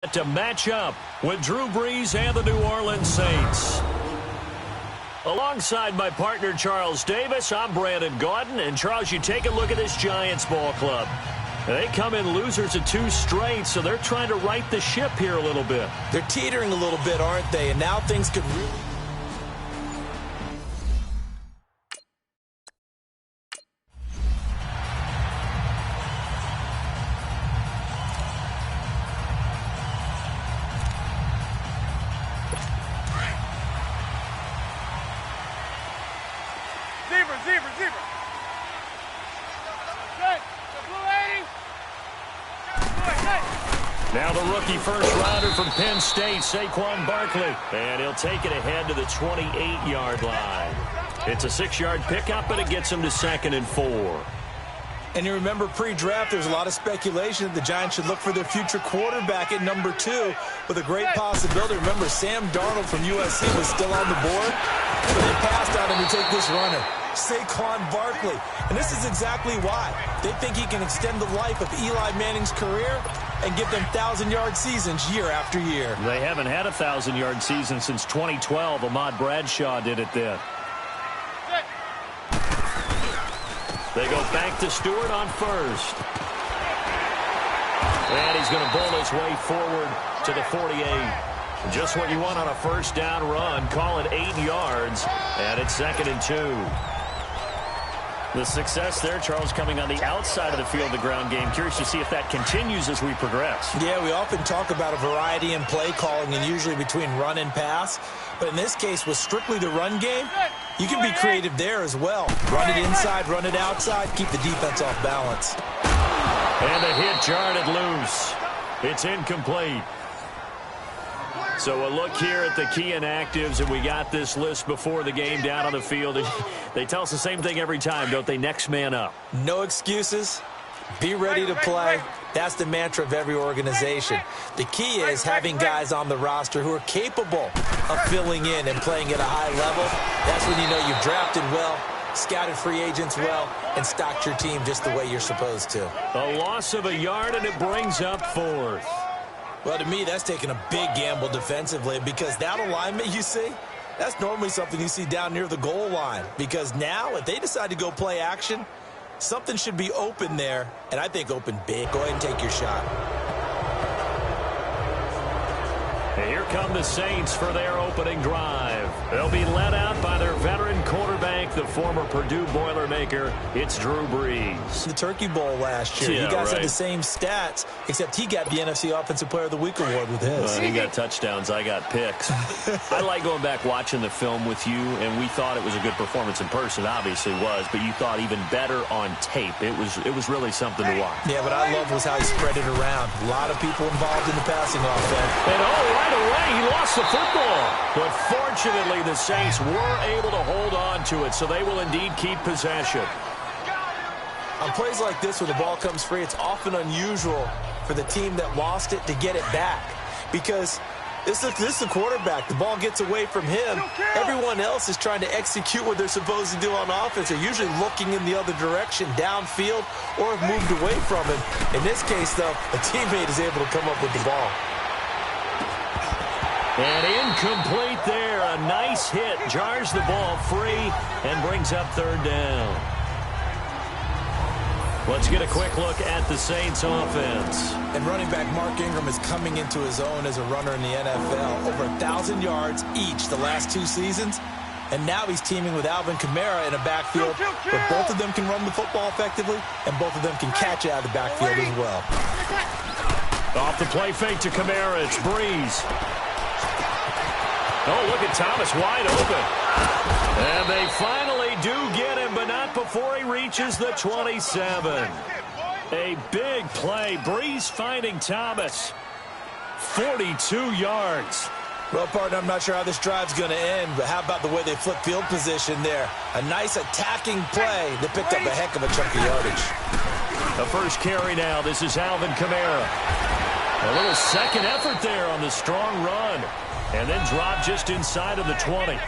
To match up with Drew Brees and the New Orleans Saints. Alongside my partner Charles Davis, I'm Brandon Gaudin. And Charles, you take a look at this Giants ball club. They come in losers of 2 straight, so they're trying to right the ship here a little bit. They're teetering a little bit, aren't they? And now things could really... Now the rookie first-rounder from Penn State, Saquon Barkley. And he'll take it ahead to the 28-yard line. It's a 6-yard pickup, but it gets him to 2nd and 4. And you remember pre-draft, there's a lot of speculation that the Giants should look for their future quarterback at number 2 with a great possibility. Remember, Sam Darnold from USC was still on the board, but they passed on him to take this runner, Saquon Barkley. And this is exactly why. They think he can extend the life of Eli Manning's career and give them 1,000-yard seasons year after year. They haven't had a 1,000-yard season since 2012. Ahmad Bradshaw did it then. They go back to Stewart on first. And he's going to bull his way forward to the 48. Just what you want on a first down run. Call it 8 yards. And it's 2nd and 2. The success there, Charles, coming on the outside of the field, the ground game. Curious to see if that continues as we progress. Yeah, we often talk about a variety in play calling and usually between run and pass. But in this case, with strictly the run game, you can be creative there as well. Run it inside, run it outside, keep the defense off balance. And the hit jarred it loose. It's incomplete. So a look here at the key inactives, and we got this list before the game down on the field. They tell us the same thing every time, don't they? Next man up. No excuses. Be ready to play. That's the mantra of every organization. The key is having guys on the roster who are capable of filling in and playing at a high level. That's when you know you've drafted well, scouted free agents well, and stocked your team just the way you're supposed to. A loss of a yard, and it brings up 4th. Well, to me, that's taking a big gamble defensively because that alignment you see, that's normally something you see down near the goal line. Because now, if they decide to go play action, something should be open there, and I think open big. Go ahead and take your shot. And here come the Saints for their opening drive. They'll be led out by their veteran quarterback, the former Purdue Boilermaker. It's Drew Brees. The Turkey Bowl last year. Yeah, you guys right. had the same stats, except he got the NFC Offensive Player of the Week award with his. He got touchdowns. I got picks. I like going back watching the film with you, and we thought it was a good performance in person. Obviously was, but you thought even better on tape. It was really something to watch. Yeah, what I loved was how he spread it around. A lot of people involved in the passing offense. And right away, he lost the football. But fortunately, the Saints were able to hold on to it, so they will indeed keep possession. On plays like this, when the ball comes free, it's often unusual for the team that lost it to get it back. Because this is the quarterback. The ball gets away from him. Everyone else is trying to execute what they're supposed to do on offense. They're usually looking in the other direction, downfield, or have moved away from him. In this case, though, a teammate is able to come up with the ball. And incomplete there. A nice hit. Jars the ball free and brings up 3rd down. Let's get a quick look at the Saints offense. And running back Mark Ingram is coming into his own as a runner in the NFL. Over 1,000 yards each the last 2 seasons. And now he's teaming with Alvin Kamara in a backfield where both of them can run the football effectively and both of them can catch out of the backfield as well. Off the play fake to Kamara. It's Brees. Oh, look at Thomas wide open. And they finally do get him, but not before he reaches the 27. A big play. Brees finding Thomas. 42 yards. Well, partner, I'm not sure how this drive's going to end, but how about the way they flip field position there? A nice attacking play that picked up a heck of a chunk of yardage. The first carry now. This is Alvin Kamara. A little second effort there on the strong run. And then dropped just inside of the 20.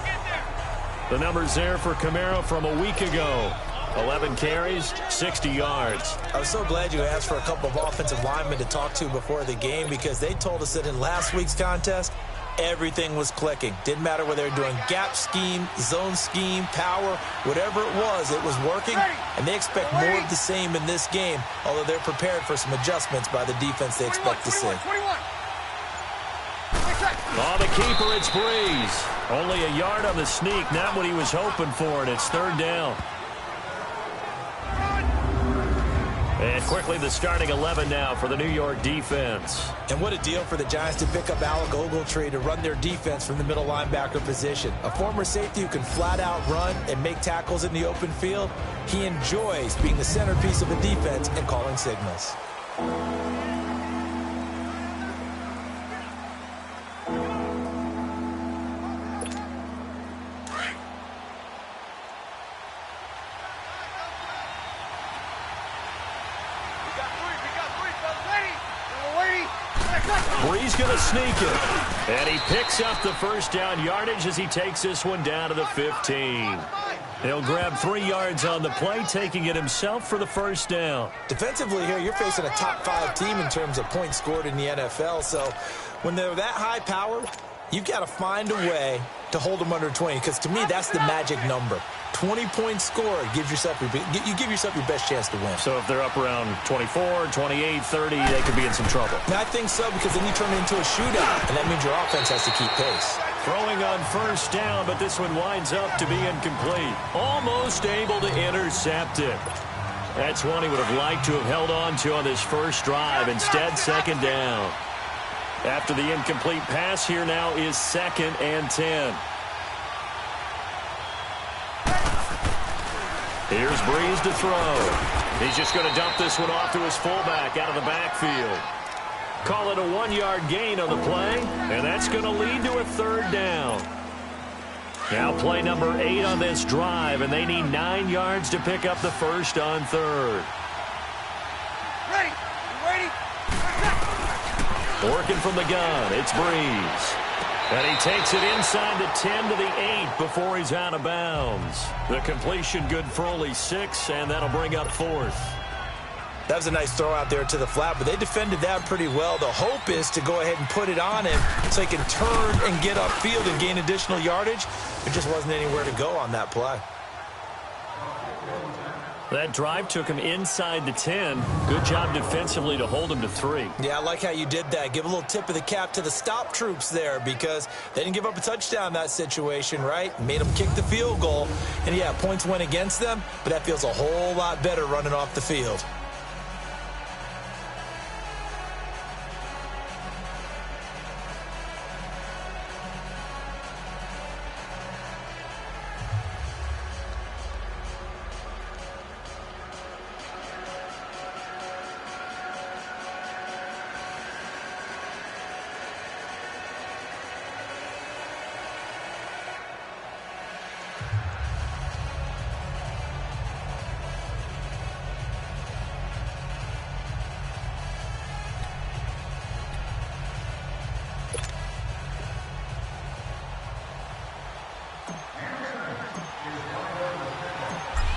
The numbers there for Kamara from a week ago. 11 carries, 60 yards. I was so glad you asked for a couple of offensive linemen to talk to before the game because they told us that in last week's contest, everything was clicking. Didn't matter whether they were doing gap scheme, zone scheme, power, whatever it was working. And they expect more of the same in this game, although they're prepared for some adjustments by the defense they expect to see. On the keeper, it's Breeze. Only a yard on the sneak, not what he was hoping for, and it's third down. And quickly the starting 11 now for the New York defense. And what a deal for the Giants to pick up Alec Ogletree to run their defense from the middle linebacker position. A former safety who can flat out run and make tackles in the open field. He enjoys being the centerpiece of a defense and calling signals. Breeze going to sneak it. And he picks up the first down yardage as he takes this one down to the 15. He'll grab 3 yards on the play, taking it himself for the first down. Defensively here, you're facing a top 5 team in terms of points scored in the NFL. So when they're that high powered, you've got to find a way to hold them under 20. Because to me, that's the magic number. 20-point score gives yourself you give yourself your best chance to win. So if they're up around 24, 28, 30, they could be in some trouble. And I think so, because then you turn it into a shootout, and that means your offense has to keep pace. Throwing on first down, but this one winds up to be incomplete. Almost able to intercept it. That's one he would have liked to have held on to on this first drive. Instead, second down. After the incomplete pass, here now is 2nd and 10. Here's Breeze to throw. He's just going to dump this one off to his fullback out of the backfield. Call it a 1-yard gain on the play, and that's going to lead to a third down. Now play number 8 on this drive, and they need 9 yards to pick up the first on third. Ready. Working from the gun, it's Breeze. And he takes it inside the 10 to the 8 before he's out of bounds. The completion good for only 6, and that'll bring up 4th. That was a nice throw out there to the flat, but they defended that pretty well. The hope is to go ahead and put it on him so he can turn and get upfield and gain additional yardage. There just wasn't anywhere to go on that play. That drive took him inside the 10. Good job defensively to hold him to 3. Yeah, I like how you did that. Give a little tip of the cap to the stop troops there because they didn't give up a touchdown in that situation, right? Made them kick the field goal. And, yeah, points went against them, but that feels a whole lot better running off the field.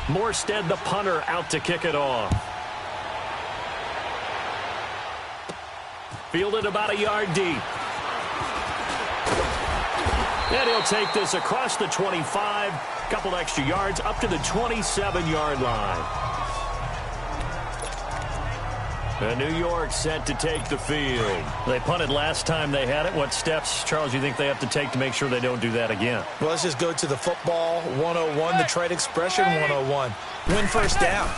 Morstead, the punter, out to kick it off. Fielded about a yard deep. And he'll take this across the 25. Couple extra yards up to the 27-yard line. And New York set to take the field. They punted last time they had it. What steps, Charles, you think they have to take to make sure they don't do that again? Well, let's just go to the football 101, the trade expression 101. Win first down.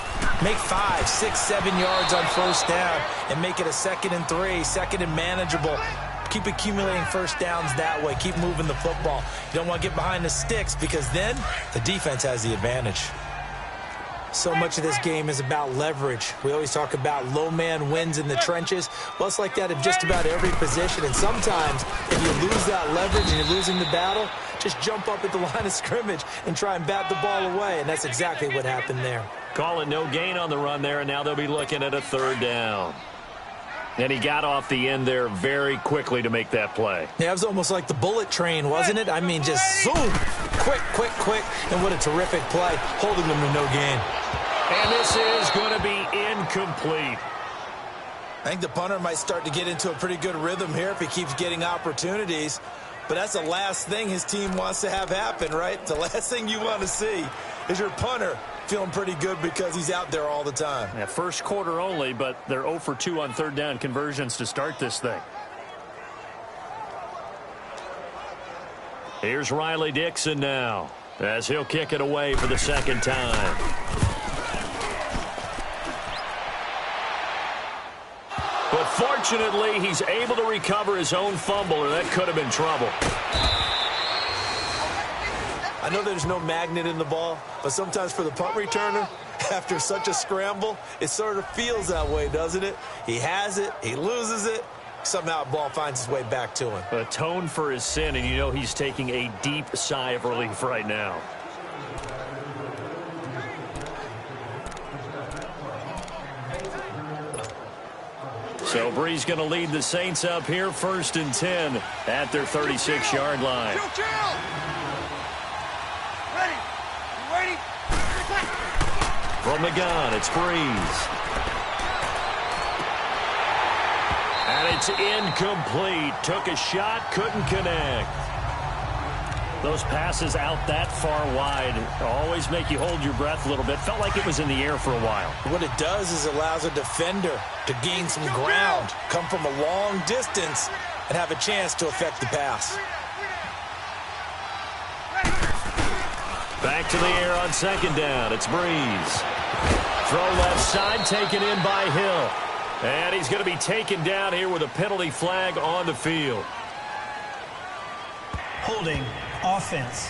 Make 5, 6, 7 yards on first down and make it a 2nd and 3, 2nd and manageable. Keep accumulating first downs that way. Keep moving the football. You don't want to get behind the sticks because then the defense has the advantage. So much of this game is about leverage. We always talk about low man wins in the trenches. Well, it's like that in just about every position. And sometimes if you lose that leverage and you're losing the battle, just jump up at the line of scrimmage and try and bat the ball away. And that's exactly what happened there. Call it no gain on the run there, and now they'll be looking at a third down. And he got off the end there very quickly to make that play. Yeah, it was almost like the bullet train, wasn't it? I mean, just zoom, quick, quick, quick, and what a terrific play, holding them to no gain. And this is going to be incomplete. I think the punter might start to get into a pretty good rhythm here if he keeps getting opportunities. But that's the last thing his team wants to have happen, right? The last thing you want to see is your punter feeling pretty good because he's out there all the time. Yeah, first quarter only, but they're 0 for 2 on third down conversions to start this thing. Here's Riley Dixon now as he'll kick it away for the second time. But fortunately, he's able to recover his own fumble, or that could have been trouble. I know there's no magnet in the ball, but sometimes for the punt returner, after such a scramble, it sort of feels that way, doesn't it? He has it, he loses it, somehow the ball finds its way back to him. Atone for his sin, and you know he's taking a deep sigh of relief right now. So Brees going to lead the Saints up here, 1st and 10 at their 36-yard line. Chill. Ready. You ready? From the gun, it's Brees. And it's incomplete. Took a shot, couldn't connect. Those passes out that far wide always make you hold your breath a little bit. Felt like it was in the air for a while. What it does is allows a defender to gain some ground, come from a long distance, and have a chance to affect the pass. Back to the air on second down. It's Brees. Throw left side, taken in by Hill. And he's going to be taken down here with a penalty flag on the field. Holding offense.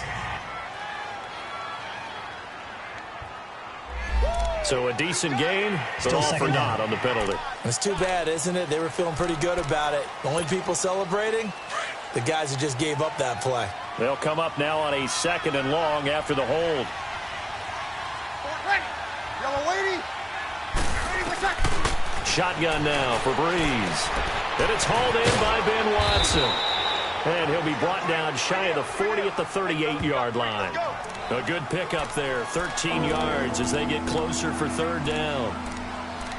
So a decent gain, but all for naught on the penalty. It's too bad, isn't it? They were feeling pretty good about it. The only people celebrating, the guys who just gave up that play. They'll come up now on a 2nd and long after the hold. Ready. Yellow lady. Ready for second. Shotgun now for Brees. And it's hauled in by Ben Watson. And he'll be brought down shy of the 40 at the 38-yard line. A good pickup there, 13 yards as they get closer for third down.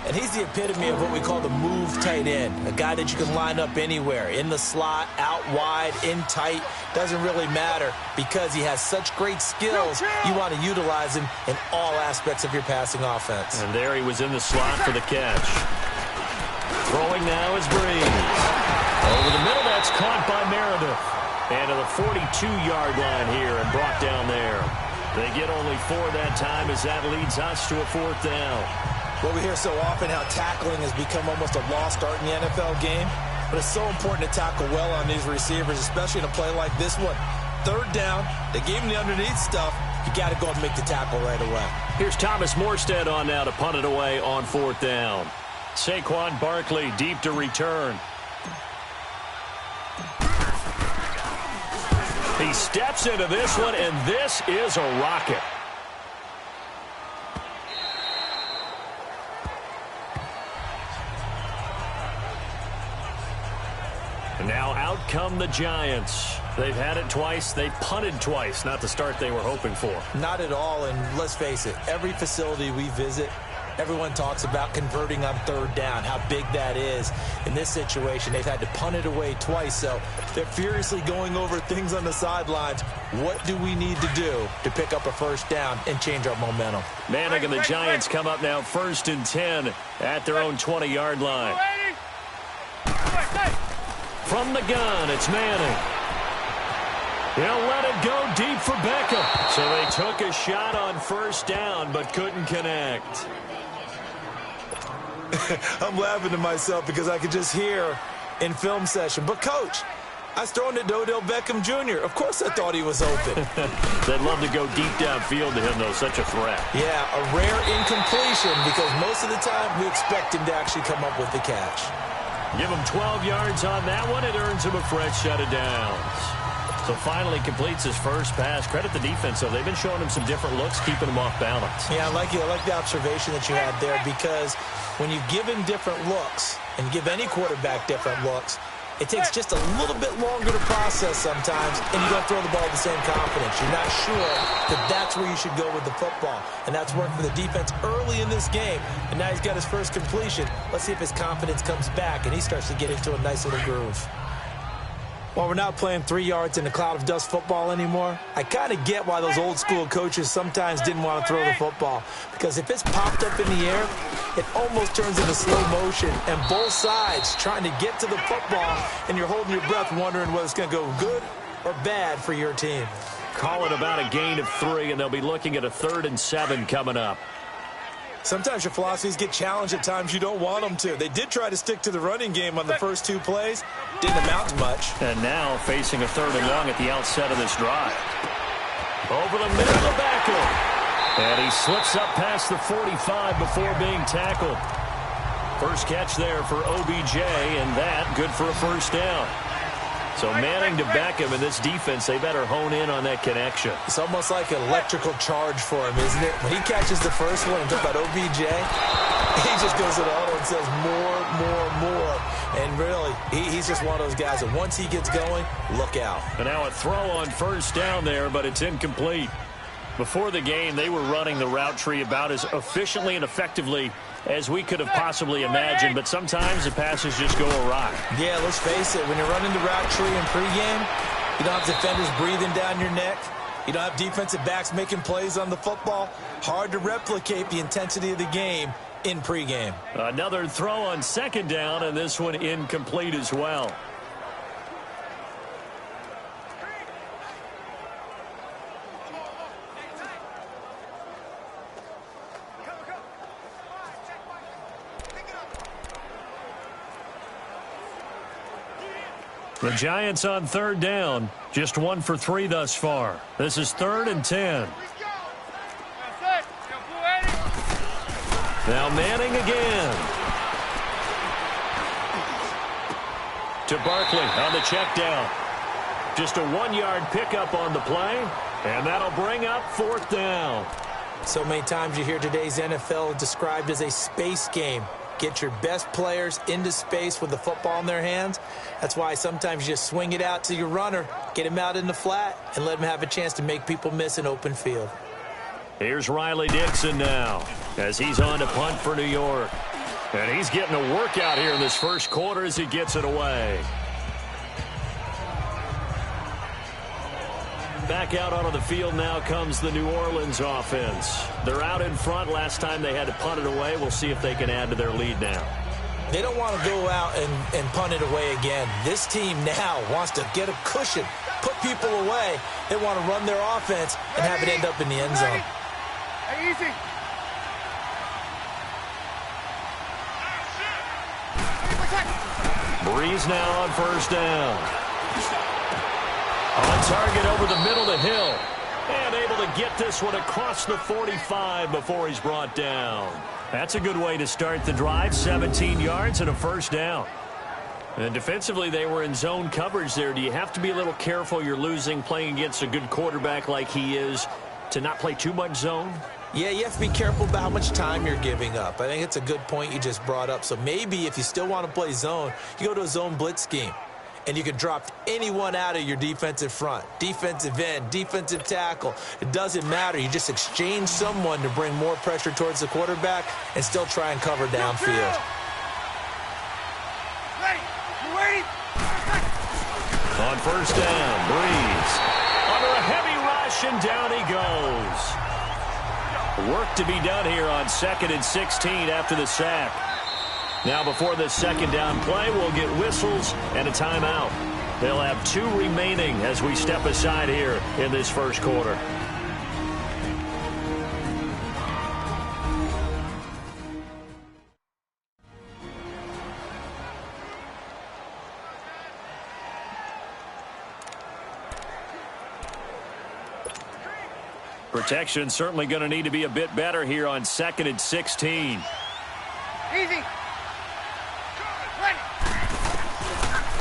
And he's the epitome of what we call the move tight end, a guy that you can line up anywhere, in the slot, out wide, in tight, doesn't really matter because he has such great skills. You want to utilize him in all aspects of your passing offense. And there he was in the slot for the catch. Throwing now is Brees. Over the middle, that's caught by Meredith. And to the 42-yard line here and brought down there. They get only 4 that time as that leads us to a 4th down. Well, we hear so often how tackling has become almost a lost art in the NFL game. But it's so important to tackle well on these receivers, especially in a play like this one. Third down, they gave him the underneath stuff. You got to go and make the tackle right away. Here's Thomas Morstead on now to punt it away on 4th down. Saquon Barkley deep to return. He steps into this one, and this is a rocket. And now out come the Giants. They've had it twice. They've punted twice. Not the start they were hoping for. Not at all, and let's face it, every facility we visit, everyone talks about converting on third down, how big that is. In this situation, they've had to punt it away twice, so they're furiously going over things on the sidelines. What do we need to do to pick up a first down and change our momentum? Manning and the Giants come up now 1st and 10 at their own 20-yard line. From the gun, it's Manning. He'll let it go deep for Beckham. So they took a shot on 1st down, but couldn't connect. I'm laughing to myself because I could just hear in film session, but coach, I was throwing it to Odell Beckham Jr. Of course I thought he was open. They'd love to go deep downfield to him, though, such a threat. Yeah, a rare incompletion because most of the time we expect him to actually come up with the catch. Give him 12 yards on that one. It earns him a fresh set of downs. So finally completes his first pass. Credit the defense, though. They've been showing him some different looks, keeping him off balance. Yeah, I like the observation that you had there, because when you give him different looks and give any quarterback different looks, it takes just a little bit longer to process sometimes, and you don't throw the ball with the same confidence. You're not sure that that's where you should go with the football, and that's worked for the defense early in this game, and now he's got his first completion. Let's see if his confidence comes back, and he starts to get into a nice little groove. While we're not playing 3 yards in a cloud of dust football anymore, I kind of get why those old-school coaches sometimes didn't want to throw the football. Because if it's popped up in the air, it almost turns into slow motion, and both sides trying to get to the football, and you're holding your breath wondering whether it's going to go good or bad for your team. Call it about a gain of 3, and they'll be looking at a 3rd and 7 coming up. Sometimes your philosophies get challenged at times you don't want them to. They did try to stick to the running game on the first 2 plays. Didn't amount to much. And now facing a 3rd and long at the outset of this drive. Over the middle of Beckham. And he slips up past the 45 before being tackled. First catch there for OBJ, and that good for a first down. So Manning to Beckham in this defense, they better hone in on that connection. It's almost like an electrical charge for him, isn't it? When he catches the first one and talk about OBJ, he just goes to the auto and says more. And really, he's just one of those guys that once he gets going, look out. And now a throw on first down there, but it's incomplete. Before the game, they were running the route tree about as efficiently and effectively as we could have possibly imagined, but sometimes the passes just go awry. Yeah, let's face it. When you're running the route tree in pregame, you don't have defenders breathing down your neck. You don't have defensive backs making plays on the football. Hard to replicate the intensity of the game in pregame. Another throw on 2nd down, and this one incomplete as well. The Giants on 3rd down, just 1 for 3 thus far. This is 3rd and 10. Now Manning again. To Barkley on the check down. Just a 1-yard pickup on the play, and that'll bring up 4th down. So many times you hear today's NFL described as a space game. Get your best players into space with the football in their hands. That's why sometimes you just swing it out to your runner, get him out in the flat, and let him have a chance to make people miss an open field. Here's Riley Dixon now as he's on to punt for New York. And he's getting a workout here in this first quarter as he gets it away. Back out onto the field now comes the New Orleans offense. They're out in front. Last time they had to punt it away. We'll see if they can add to their lead now. They don't want to go out and punt it away again. This team now wants to get a cushion, put people away. They want to run their offense and have it end up in the end zone. Hey, easy. Breeze now on 1st down. On target over the middle to Hill. And able to get this one across the 45 before he's brought down. That's a good way to start the drive. 17 yards and a first down. And defensively, they were in zone coverage there. Do you have to be a little careful you're losing playing against a good quarterback like he is to not play too much zone? Yeah, you have to be careful about how much time you're giving up. I think it's a good point you just brought up. So maybe if you still want to play zone, you go to a zone blitz scheme. And you can drop anyone out of your defensive front, defensive end, defensive tackle. It doesn't matter. You just exchange someone to bring more pressure towards the quarterback and still try and cover downfield. Ready? You ready? On 1st down, Breeze. Under a heavy rush, and down he goes. Work to be done here on 2nd and 16 after the sack. Now before this 2nd down play, we'll get whistles and a timeout. They'll have 2 remaining as we step aside here in this first quarter. Protection certainly going to need to be a bit better here on 2nd and 16. Easy. Ready.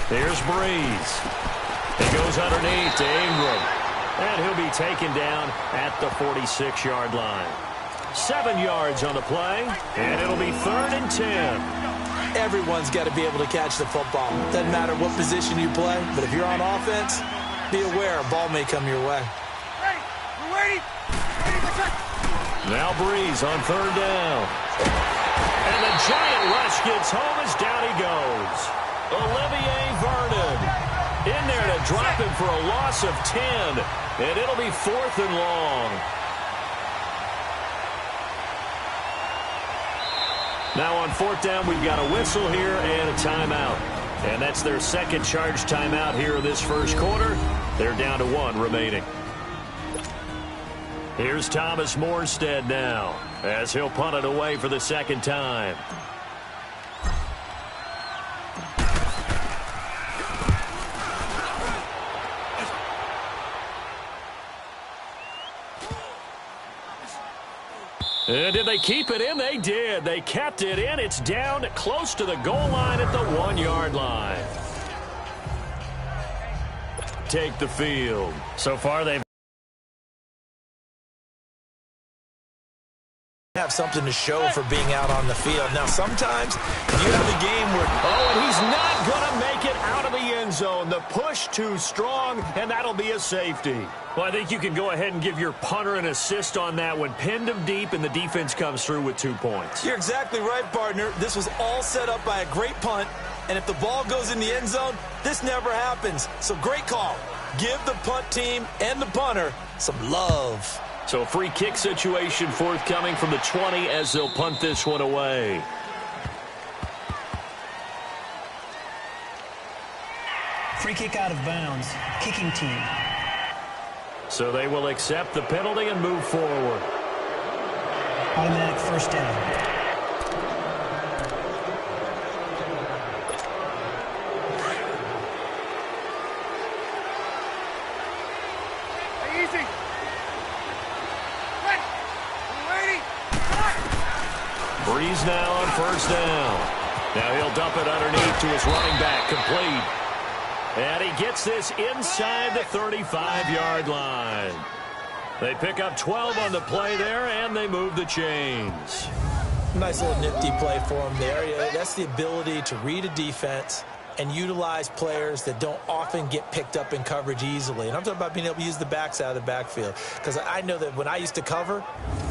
Here's Breeze. He goes underneath to Ingram. And he'll be taken down at the 46-yard line. 7 yards on the play, and it'll be 3rd and 10. Everyone's got to be able to catch the football. Doesn't matter what position you play, but if you're on offense, be aware a ball may come your way. Ready. We're waiting. Ready for touch. Now Breeze on 3rd down. And the giant rush gets home as down he goes. Olivier Vernon in there to drop him for a loss of 10. And it'll be 4th and long. Now on 4th down, we've got a whistle here and a timeout. And that's their second charge timeout here in this first quarter. They're down to 1 remaining. Here's Thomas Morstead now as he'll punt it away for the second time. And did they keep it in? They did. They kept it in. It's down close to the goal line at the 1-yard line. Take the field. So far, they've have something to show for being out on the field. Now, sometimes you have a game where... Oh, and he's not going to make it out of the end zone. The push too strong, and that'll be a safety. Well, I think you can go ahead and give your punter an assist on that one. Pinned him deep, and the defense comes through with 2 points. You're exactly right, partner. This was all set up by a great punt, and if the ball goes in the end zone, this never happens. So great call. Give the punt team and the punter some love. So a free kick situation forthcoming from the 20 as they'll punt this one away. Free kick out of bounds. Kicking team. So they will accept the penalty and move forward. Automatic first down. Breeze now on 1st down. Now he'll dump it underneath to his running back, complete. And he gets this inside the 35-yard line. They pick up 12 on the play there, and they move the chains. Nice little nifty play for him there. That's the ability to read a defense and utilize players that don't often get picked up in coverage easily. And I'm talking about being able to use the backs out of the backfield. Because I know that when I used to cover,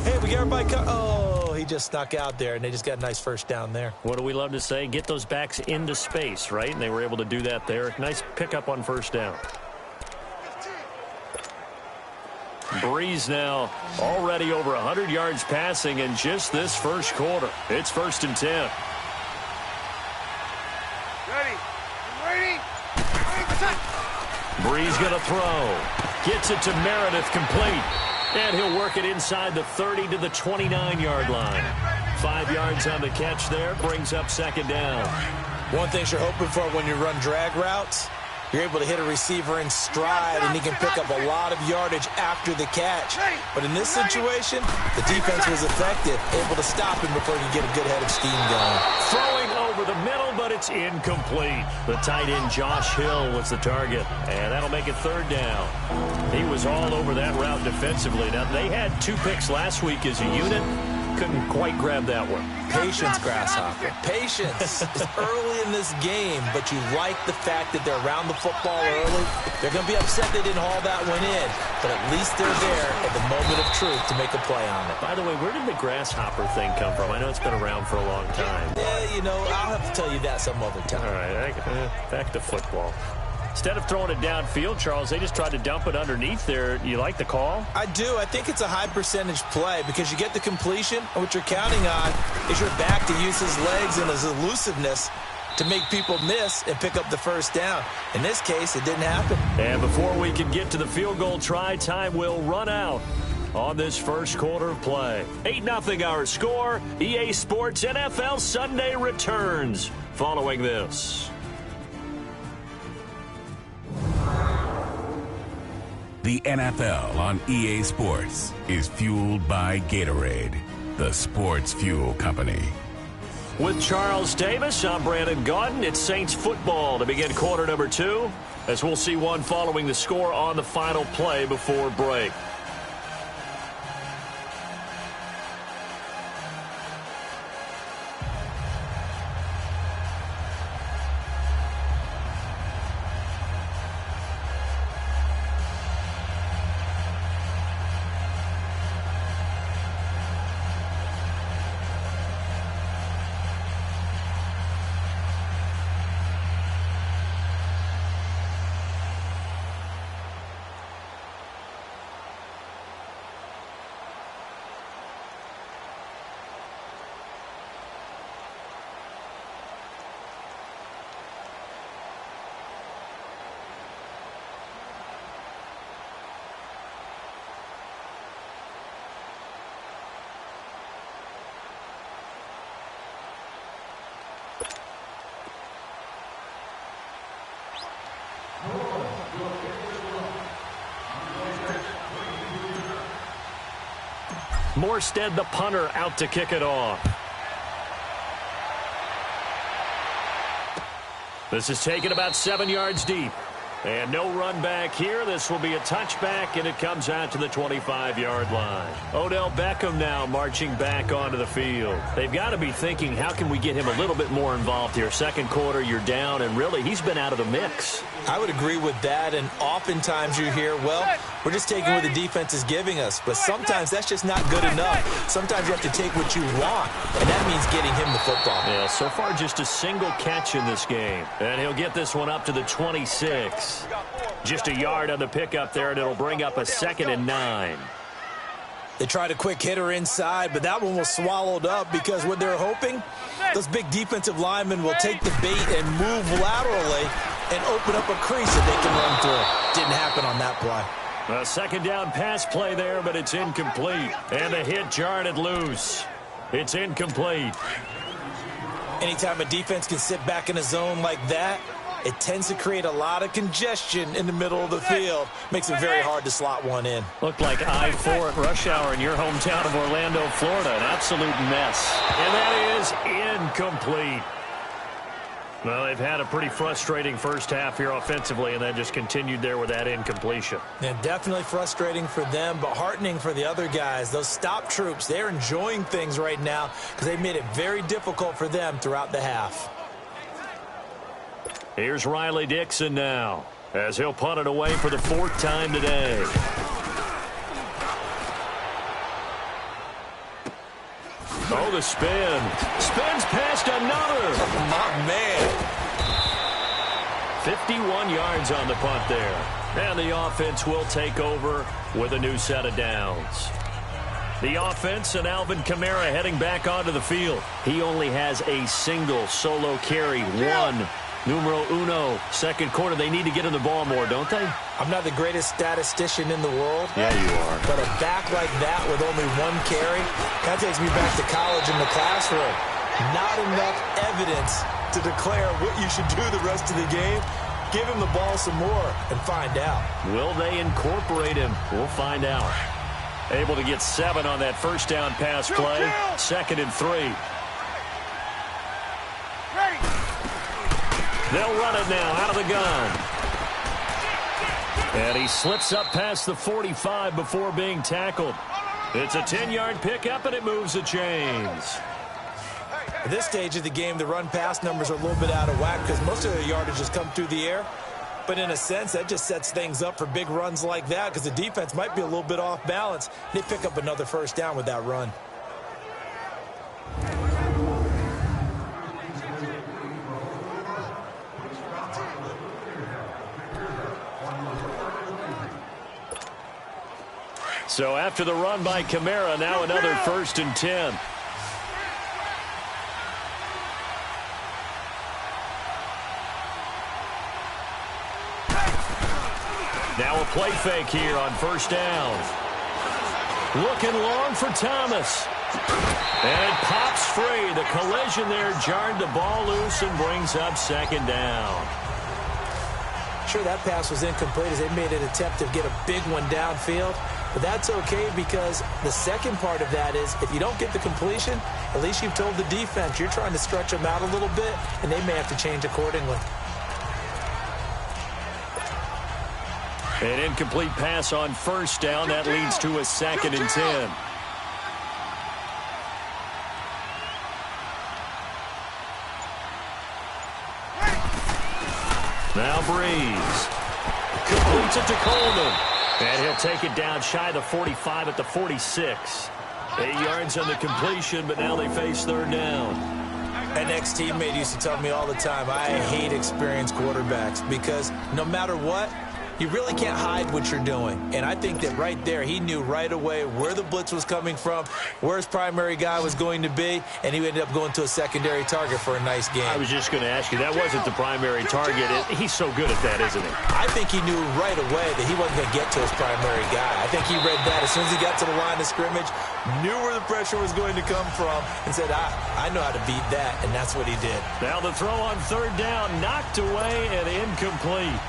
hey, we get everybody oh, he just snuck out there, and they just got a nice first down there. What do we love to say? Get those backs into space, right? And they were able to do that there. Nice pickup on 1st down. Breeze now already over 100 yards passing in just this first quarter. It's 1st and 10. Breeze going to throw. Gets it to Meredith, complete. And he'll work it inside the 30 to the 29-yard line. 5 yards on the catch there. Brings up 2nd down. One thing you're hoping for when you run drag routes, you're able to hit a receiver in stride, and he can pick up a lot of yardage after the catch. But in this situation, the defense was effective, able to stop him before he could get a good head of steam going. Throwing over the middle, but it's incomplete. The tight end, Josh Hill, was the target, and that'll make it 3rd down. He was all over that route defensively. Now, they had 2 picks last week as a unit. Couldn't quite grab that one. Patience, Grasshopper. Patience is early in this game, but you like the fact that they're around the football early. They're going to be upset they didn't haul that one in, but at least they're there at the moment of truth to make a play on it. By the way, where did the Grasshopper thing come from? I know it's been around for a long time. Yeah, you know, I'll have to tell you that some other time. All right, back to football. Instead of throwing it downfield, Charles, they just tried to dump it underneath there. You like the call? I do. I think it's a high percentage play because you get the completion, and what you're counting on is your back to use his legs and his elusiveness to make people miss and pick up the first down. In this case, it didn't happen. And before we can get to the field goal try, time will run out on this first quarter of play. 8-0 our score. EA Sports NFL Sunday returns following this. The NFL on EA Sports is fueled by Gatorade, the sports fuel company. With Charles Davis, I'm Brandon Gaudin. It's Saints football to begin quarter number 2, as we'll see one following the score on the final play before break. Morstead, the punter, out to kick it off. This is taken about 7 yards deep. And no run back here. This will be a touchback, and it comes out to the 25-yard line. Odell Beckham now marching back onto the field. They've got to be thinking, how can we get him a little bit more involved here? Second quarter, you're down, and really, he's been out of the mix. I would agree with that, and oftentimes you hear, well, we're just taking what the defense is giving us. But sometimes that's just not good enough. Sometimes you have to take what you want, and that means getting him the football. Yeah, so far just a single catch in this game. And he'll get this one up to the 26. Just a yard on the pickup there, and it'll bring up a 2nd and 9. They tried a quick hitter inside, but that one was swallowed up because what they're hoping, those big defensive linemen will take the bait and move laterally and open up a crease that they can run through. Didn't happen on that play. A second down pass play there, but it's incomplete. And the hit jarred it loose. It's incomplete. Anytime a defense can sit back in a zone like that, it tends to create a lot of congestion in the middle of the field. Makes it very hard to slot one in. Looked like I-4 at rush hour in your hometown of Orlando, Florida. An absolute mess. And that is incomplete. Well, they've had a pretty frustrating first half here offensively, and then just continued there with that incompletion. Yeah, definitely frustrating for them, but heartening for the other guys. Those stop troops, they're enjoying things right now because they've made it very difficult for them throughout the half. Here's Riley Dixon now, as he'll punt it away for the 4th time today. Oh, the spin. Spins past another. Oh, my man. 51 yards on the punt there. And the offense will take over with a new set of downs. The offense and Alvin Kamara heading back onto the field. He only has a single solo carry, one. Numero uno, second quarter. They need to get in the ball more, don't they? I'm not the greatest statistician in the world. Yeah, you are. But a back like that with only one carry kind of takes me back to college in the classroom. Not enough evidence to declare what you should do the rest of the game. Give him the ball some more and find out. Will they incorporate him? We'll find out. Able to get 7 on that first down pass play. 2nd and 3. They'll run it now out of the gun. And he slips up past the 45 before being tackled. It's a 10-yard pickup, and it moves the chains. At this stage of the game, the run-pass numbers are a little bit out of whack because most of the yardage has come through the air. But in a sense, that just sets things up for big runs like that because the defense might be a little bit off balance. They pick up another first down with that run. So after the run by Kamara, now another 1st and 10. Now a play fake here on first down. Looking long for Thomas. And it pops free. The collision there jarred the ball loose and brings up 2nd down. Sure, that pass was incomplete as they made an attempt to get a big one downfield. But that's okay because the second part of that is if you don't get the completion, at least you've told the defense you're trying to stretch them out a little bit, and they may have to change accordingly. An incomplete pass on first down. That leads to a 2nd and 10. Now Breeze. Completes it to Coleman. And he'll take it down shy of the 45 at the 46. 8 yards on the completion, but now they face 3rd down. An ex-teammate used to tell me all the time, I hate experienced quarterbacks because no matter what, you really can't hide what you're doing. And I think that right there, he knew right away where the blitz was coming from, where his primary guy was going to be, and he ended up going to a secondary target for a nice game. I was just going to ask you, that wasn't the primary target. He's so good at that, isn't he? I think he knew right away that he wasn't going to get to his primary guy. I think he read that as soon as he got to the line of scrimmage, knew where the pressure was going to come from, and said, I know how to beat that, and that's what he did. Now the throw on 3rd down, knocked away and incomplete.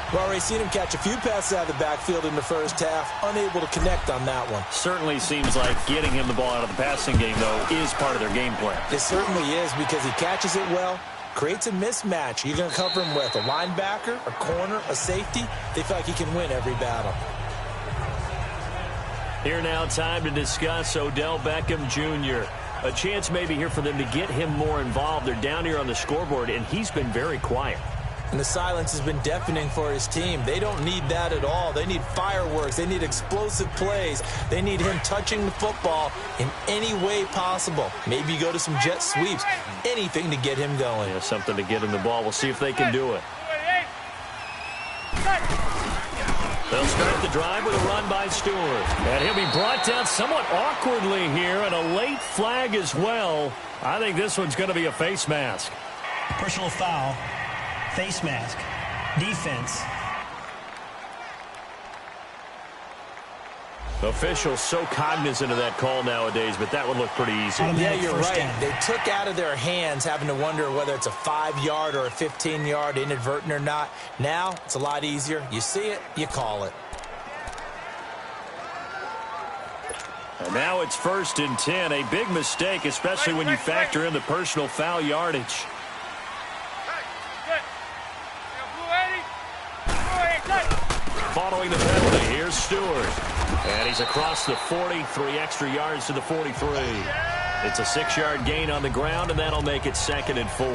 We've already seen him catch a few passes out of the backfield in the first half, unable to connect on that one. Certainly seems like getting him the ball out of the passing game, though, is part of their game plan. It certainly is because he catches it well, creates a mismatch. You're going to cover him with a linebacker, a corner, a safety. They feel like he can win every battle. Here now, time to discuss Odell Beckham Jr. A chance maybe here for them to get him more involved. They're down here on the scoreboard, and he's been very quiet. And the silence has been deafening for his team. They don't need that at all. They need fireworks. They need explosive plays. They need him touching the football in any way possible. Maybe you go to some jet sweeps. Anything to get him going. Yeah, something to get him the ball. We'll see if they can do it. They'll start the drive with a run by Stewart. And he'll be brought down somewhat awkwardly here, and a late flag as well. I think this one's going to be a face mask. Personal foul. Face mask. Defense. Officials so cognizant of that call nowadays, but that would look pretty easy. Yeah, you're right. They took out of their hands having to wonder whether it's a 5-yard or a 15-yard, inadvertent or not. Now, it's a lot easier. You see it, you call it. And now it's 1st and 10. A big mistake, especially when you factor in the personal foul yardage. Following the penalty, here's Stewart. And he's across the 40, 3 extra yards to the 43. It's a 6-yard gain on the ground, and that'll make it 2nd and 4.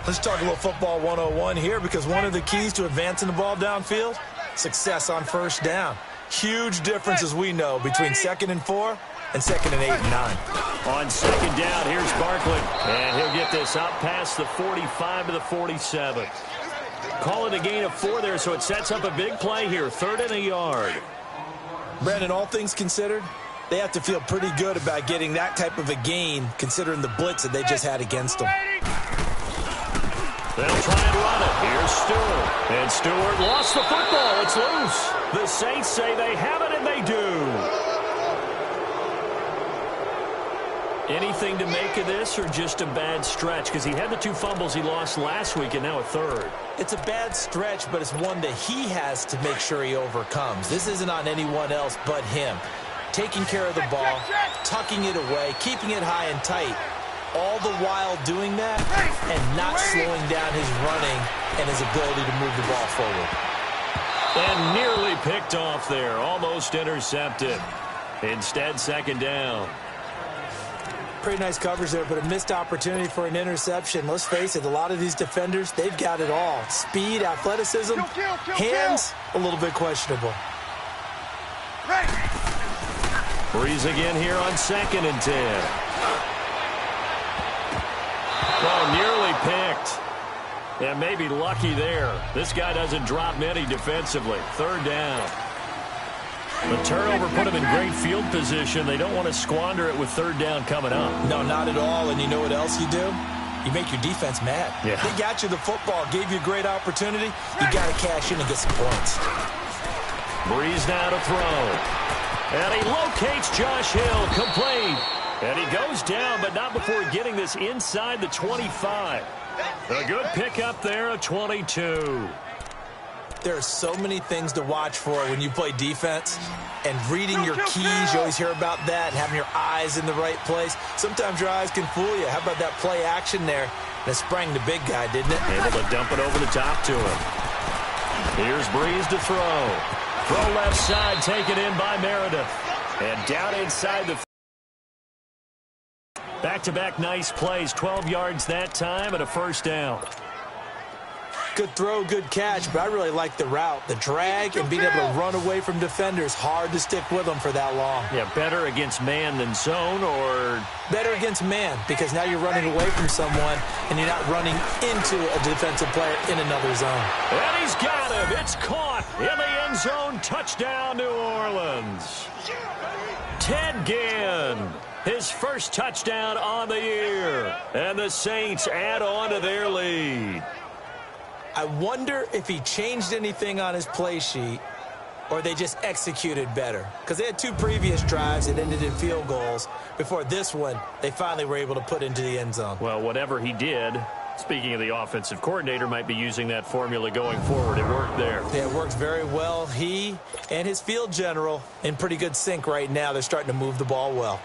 Let's talk a little football 101 here because one of the keys to advancing the ball downfield, success on first down. Huge difference, as we know, between 2nd and 4 and 2nd and 8 and 9. On 2nd down, here's Barkley. And he'll get this out past the 45 to the 47. Call it a gain of 4 there, so it sets up a big play here. 3rd and a yard. Brandon, all things considered, they have to feel pretty good about getting that type of a gain considering the blitz that they just had against them. They'll try and run it. Here's Stewart. And Stewart lost the football. It's loose. The Saints say they have it, and they do. Anything to make of this or just a bad stretch? Because he had the 2 fumbles he lost last week and now a 3rd. It's a bad stretch, but it's one that he has to make sure he overcomes. This isn't on anyone else but him. Taking care of the ball, tucking it away, keeping it high and tight, all the while doing that and not slowing down his running and his ability to move the ball forward. And nearly picked off there, almost intercepted. Instead, 2nd down. Pretty nice coverage there, but a missed opportunity for an interception. Let's face it, a lot of these defenders, they've got it all. Speed, athleticism, hands, a little bit questionable. Breeze again here on 2nd and 10. Oh, nearly picked. And maybe lucky there. This guy doesn't drop many defensively. 3rd down. The turnover put them in great field position. They don't want to squander it with 3rd down coming up. No, not at all. And you know what else you do? You make your defense mad. Yeah. They got you the football, gave you a great opportunity. You got to cash in and get some points. Breeze now to throw. And he locates Josh Hill, complete. And he goes down, but not before getting this inside the 25. A good pickup there, a 22. There are so many things to watch for when you play defense, and reading your keys, you always hear about that, and having your eyes in the right place. Sometimes your eyes can fool you. How about that play action there? That sprang the big guy, didn't it? Able to dump it over the top to him. Here's Breeze to throw. Throw left side, taken in by Meredith. And down inside the... Back-to-back nice plays, 12 yards that time and a first down. Good throw, good catch, but I really like the route. The drag and being able to run away from defenders. Hard to stick with them for that long. Yeah, better against man than zone, or... Better against man, because now you're running away from someone and you're not running into a defensive player in another zone. And he's got him. It's caught in the end zone. Touchdown, New Orleans. Ted Ginn, his first touchdown on the year. And the Saints add on to their lead. I wonder if he changed anything on his play sheet or they just executed better. Because they had two previous drives that ended in field goals. Before this one, they finally were able to put into the end zone. Well, whatever he did, speaking of the offensive coordinator, might be using that formula going forward. It worked there. Yeah, it works very well. He and his field general in pretty good sync right now. They're starting to move the ball well.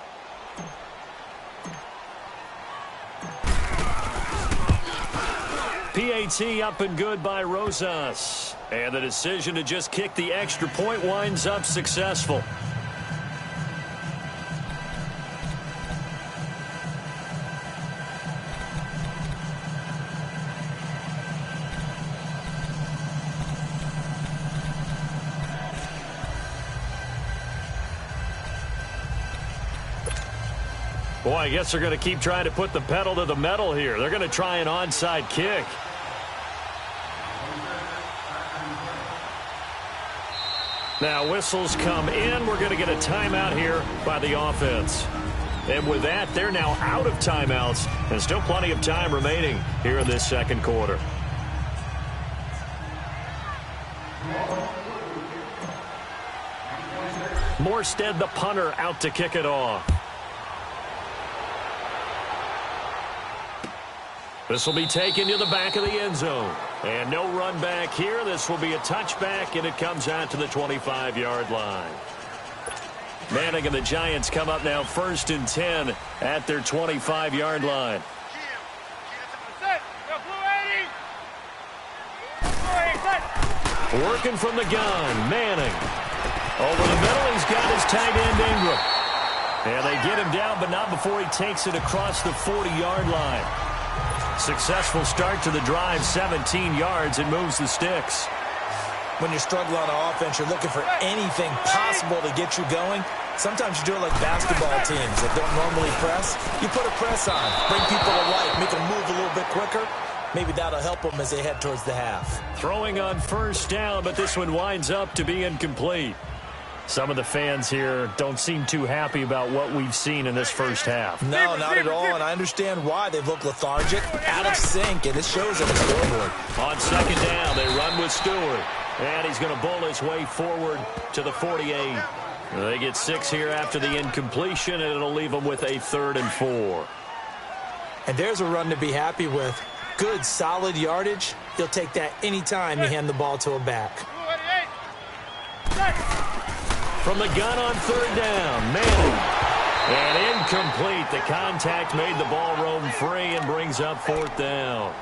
PAT up and good by Rosas. And the decision to just kick the extra point winds up successful. Boy, I guess they're going to keep trying to put the pedal to the metal here. They're going to try an onside kick. Now whistles come in. We're going to get a timeout here by the offense. And with that, they're now out of timeouts. And still plenty of time remaining here in this second quarter. Morstead, the punter, out to kick it off. This will be taken to the back of the end zone. And no run back here. This will be a touchback, and it comes out to the 25-yard line. Manning and the Giants come up now 1st and 10 at their 25-yard line. Working from the gun, Manning. Over the middle, he's got his tight end Ingram. And they get him down, but not before he takes it across the 40-yard line. Successful start to the drive, 17 yards, and moves the sticks. When you're struggling on offense, you're looking for anything possible to get you going. Sometimes you do it like basketball teams that don't normally press. You put a press on, bring people to life, make them move a little bit quicker. Maybe that'll help them as they head towards the half. Throwing on first down, but this one winds up to be incomplete. Some of the fans here don't seem too happy about what we've seen in this first half. No, not at all, and I understand why. They've looked lethargic, out of sync, and it shows on the scoreboard. On second down, they run with Stewart. And he's going to bowl his way forward to the 48. They get 6 here after the incompletion, and it'll leave them with a 3rd and 4. And there's a run to be happy with. Good, solid yardage. He'll take that anytime you hand the ball to a back. From the gun on 3rd down, Manning. And incomplete. The contact made the ball roam free and brings up 4th down.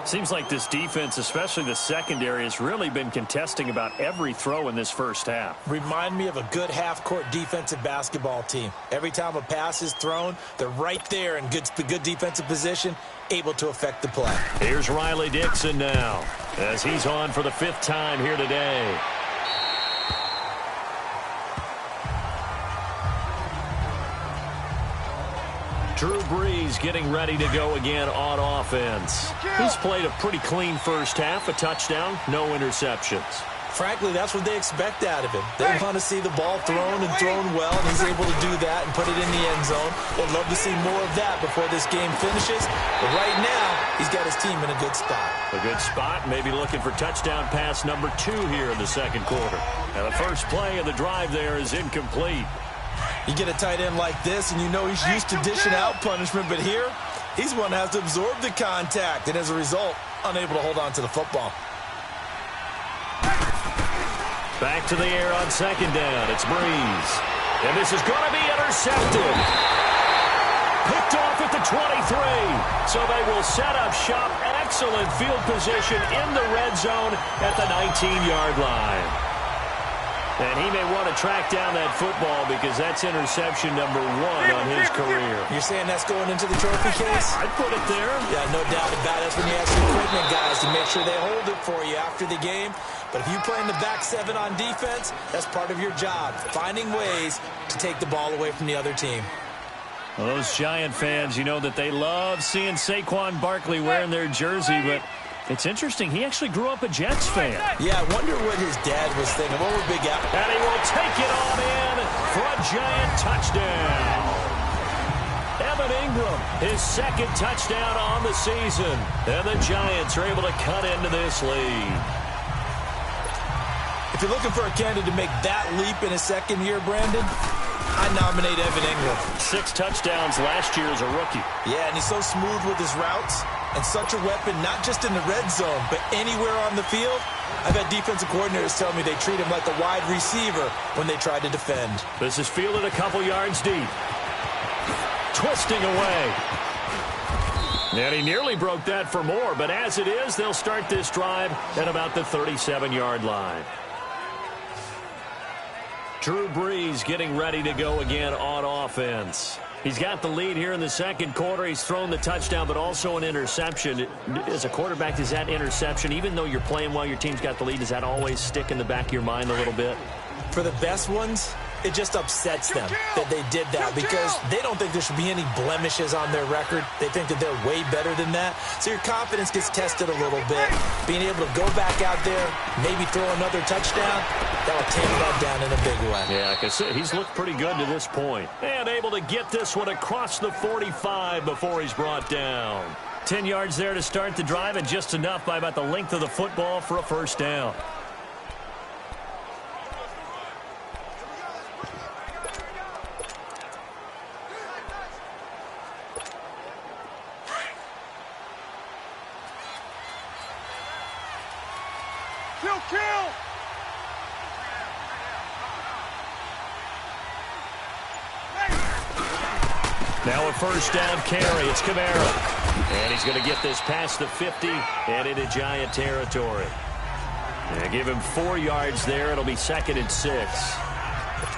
Seems like this defense, especially the secondary, has really been contesting about every throw in this first half. Remind me of a good half-court defensive basketball team. Every time a pass is thrown, they're right there in good defensive position, able to affect the play. Here's Riley Dixon now, as he's on for the 5th time here today. Drew Brees getting ready to go again on offense. He's played a pretty clean first half, a touchdown, no interceptions. Frankly, that's what they expect out of him. They want to see the ball thrown and thrown well, and he's able to do that and put it in the end zone. They'd love to see more of that before this game finishes. But right now, he's got his team in a good spot. A good spot, maybe looking for touchdown pass number 2 here in the second quarter. And the first play of the drive there is incomplete. You get a tight end like this, and you know he's used to dishing out punishment, but here, he's one that has to absorb the contact, and as a result, unable to hold on to the football. Back to the air on second down. It's Breeze. And this is going to be intercepted. Picked off at the 23. So they will set up shop. Excellent field position in the red zone at the 19-yard line. And he may want to track down that football because that's interception number 1 on his career. You're saying that's going into the trophy case? I'd put it there. Yeah, no doubt about it. That's when you ask the equipment guys to make sure they hold it for you after the game. But if you play in the back 7 on defense, that's part of your job, finding ways to take the ball away from the other team. Well, those Giant fans, you know that they love seeing Saquon Barkley wearing their jersey, but it's interesting. He actually grew up a Jets fan. Yeah, I wonder what his dad was thinking. What would Big Al? And he will take it on in for a Giant touchdown. Evan Ingram, his second touchdown on the season. And the Giants are able to cut into this lead. If you're looking for a candidate to make that leap in his second year, Brandon, I nominate Evan Ingram. 6 touchdowns last year as a rookie. Yeah, and he's so smooth with his routes and such a weapon, not just in the red zone, but anywhere on the field. I've had defensive coordinators tell me they treat him like a wide receiver when they try to defend. This is fielded a couple yards deep. Twisting away. And he nearly broke that for more, but as it is, they'll start this drive at about the 37-yard line. Drew Brees getting ready to go again on offense. He's got the lead here in the second quarter. He's thrown the touchdown, but also an interception. As a quarterback, does that interception, even though you're playing while your team's got the lead, does that always stick in the back of your mind a little bit? For the best ones, it just upsets them that they did that because they don't think there should be any blemishes on their record. They think that they're way better than that. So your confidence gets tested a little bit. Being able to go back out there, maybe throw another touchdown, that will tamp that down in a big way. Yeah, because he's looked pretty good to this point. And able to get this one across the 45 before he's brought down. 10 yards there to start the drive, and just enough by about the length of the football for a first down. Kill! Now a first down carry. It's Kamara. And he's going to get this past the 50 and into Giant territory. And give him 4 yards there. It'll be 2nd and 6.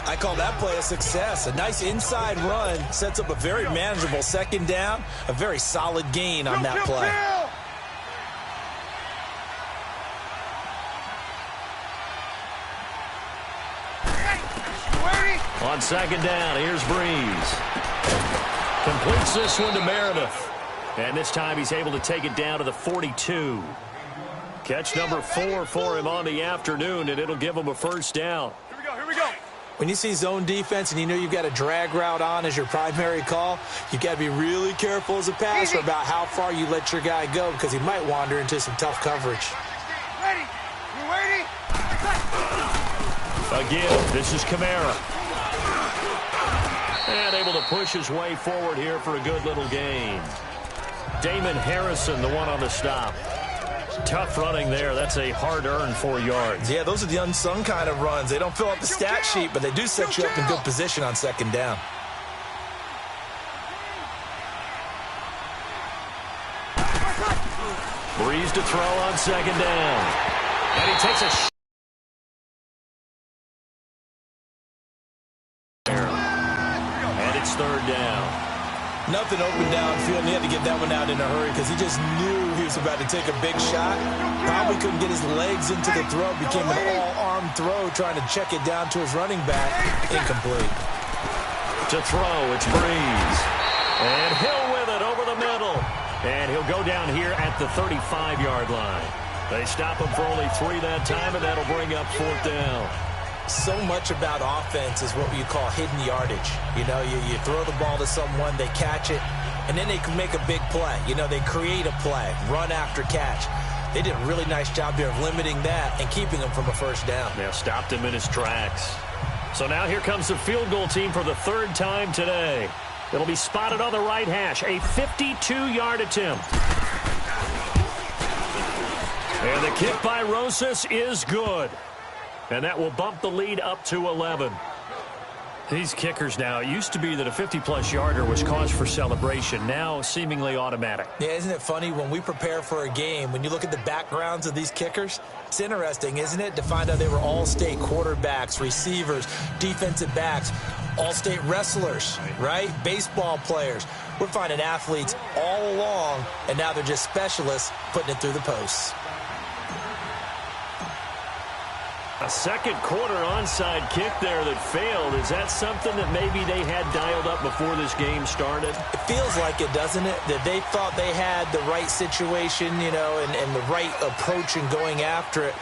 I call that play a success. A nice inside run sets up a very manageable second down. A very solid gain on that play. On second down, here's Breeze. Completes this one to Meredith. And this time he's able to take it down to the 42. Catch number 4 for him on the afternoon, and it'll give him a first down. Here we go. When you see zone defense and you know you've got a drag route on as your primary call, you've got to be really careful as a passer about how far you let your guy go because he might wander into some tough coverage. Ready. You ready? Again, this is Kamara. And able to push his way forward here for a good little gain. Damon Harrison, the one on the stop. Tough running there. That's a hard-earned 4 yards. Yeah, those are the unsung kind of runs. They don't fill out the stat sheet, but they do set you up in good position on second down. Breeze to throw on second down. And he takes a shot. And it's third down. Nothing open downfield, and he had to get that one out in a hurry because he just knew he was about to take a big shot. Probably couldn't get his legs into the throw. Became an all-arm throw trying to check it down to his running back. Incomplete. To throw, it's Breeze. And Hill with it over the middle. And he'll go down here at the 35-yard line. They stop him for only 3 that time, and that'll bring up 4th down. So much about offense is what you call hidden yardage. You know, you throw the ball to someone, they catch it, and then they can make a big play. You know, they create a play, run after catch. They did a really nice job here of limiting that and keeping him from a first down. Now stopped him in his tracks. So now here comes the field goal team for the 3rd time today. It'll be spotted on the right hash, a 52-yard attempt. And the kick by Rosas is good. And that will bump the lead up to 11. These kickers now, it used to be that a 50-plus yarder was cause for celebration. Now, seemingly automatic. Yeah, isn't it funny when we prepare for a game, when you look at the backgrounds of these kickers, it's interesting, isn't it, to find out they were all-state quarterbacks, receivers, defensive backs, all-state wrestlers, right? Baseball players. We're finding athletes all along, and now they're just specialists putting it through the posts. A second quarter onside kick there that failed. Is that something that maybe they had dialed up before this game started? It feels like it, doesn't it? That they thought they had the right situation, you know, and the right approach in going after it.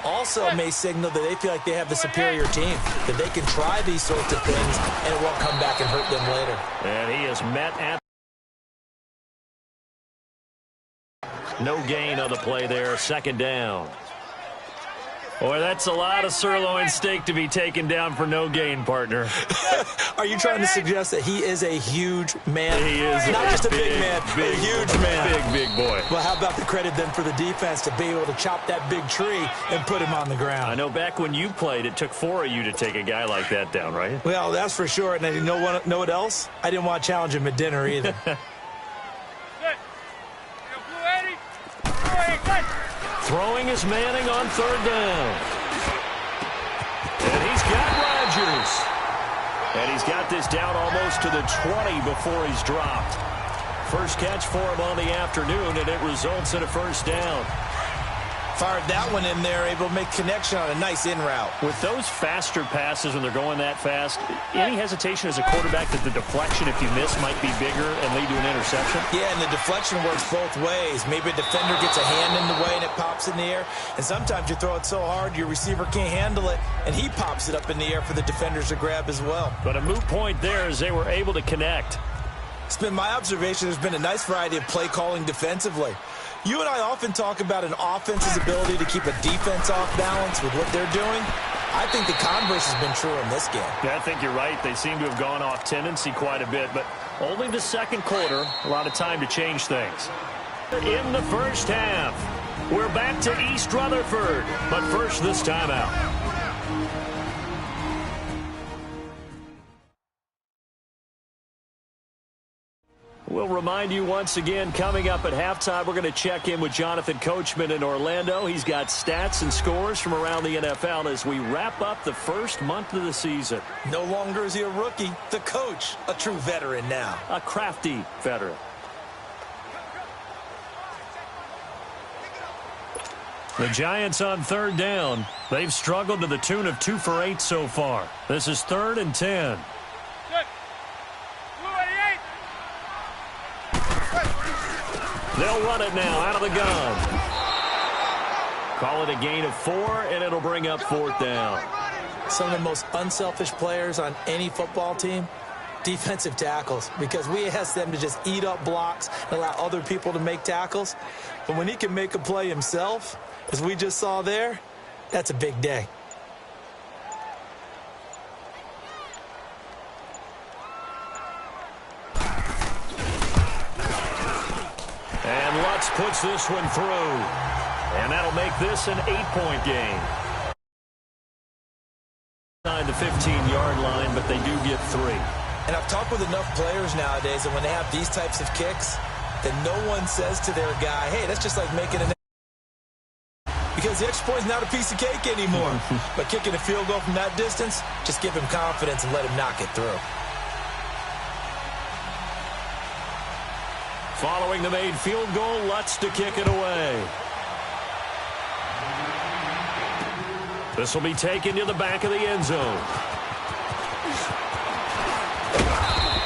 Also may signal that they feel like they have the superior team, that they can try these sorts of things and it won't come back and hurt them later. And he is met at no gain on the play there, second down. Boy, that's a lot of sirloin steak to be taken down for no gain, partner. Are you trying to suggest that he is a huge man? He is. Not just a big man, a huge man. Big boy. Well, how about the credit then for the defense to be able to chop that big tree and put him on the ground? I know back when you played, it took 4 of you to take a guy like that down, right? Well, that's for sure. And you know what else? I didn't want to challenge him at dinner either. Throwing is Manning on third down. And he's got Rodgers. And he's got this down almost to the 20 before he's dropped. First catch for him on the afternoon, and it results in a first down. Fired that one in there, able to make connection on a nice in route. With those faster passes when they're going that fast, any hesitation as a quarterback that the deflection, if you miss, might be bigger and lead to an interception? Yeah, and the deflection works both ways. Maybe a defender gets a hand in the way and it pops in the air. And sometimes you throw it so hard your receiver can't handle it, and he pops it up in the air for the defenders to grab as well. But a moot point there as they were able to connect. It's been my observation there's been a nice variety of play calling defensively. You and I often talk about an offense's ability to keep a defense off balance with what they're doing. I think the converse has been true in this game. Yeah, I think you're right. They seem to have gone off tendency quite a bit, but only the second quarter, a lot of time to change things. In the first half, we're back to East Rutherford, but first this timeout. We'll remind you once again, coming up at halftime, we're going to check in with Jonathan Coachman in Orlando. He's got stats and scores from around the NFL as we wrap up the first month of the season. No longer is he a rookie. The coach, a true veteran now. A crafty veteran. The Giants on third down. They've struggled to the tune of 2 for 8 so far. This is 3rd and 10. They'll run it now out of the gun. Call it a gain of 4, and it'll bring up 4th down. Some of the most unselfish players on any football team, defensive tackles, because we ask them to just eat up blocks and allow other people to make tackles. But when he can make a play himself, as we just saw there, that's a big day. And Lutz puts this one through. And that'll make this an 8-point game. On the 15-yard line, but they do get 3. And I've talked with enough players nowadays that when they have these types of kicks, that no one says to their guy, hey, that's just like making an... Because the extra point is not a piece of cake anymore. But kicking a field goal from that distance, just give him confidence and let him knock it through. Following the made field goal, Lutz to kick it away. This will be taken to the back of the end zone.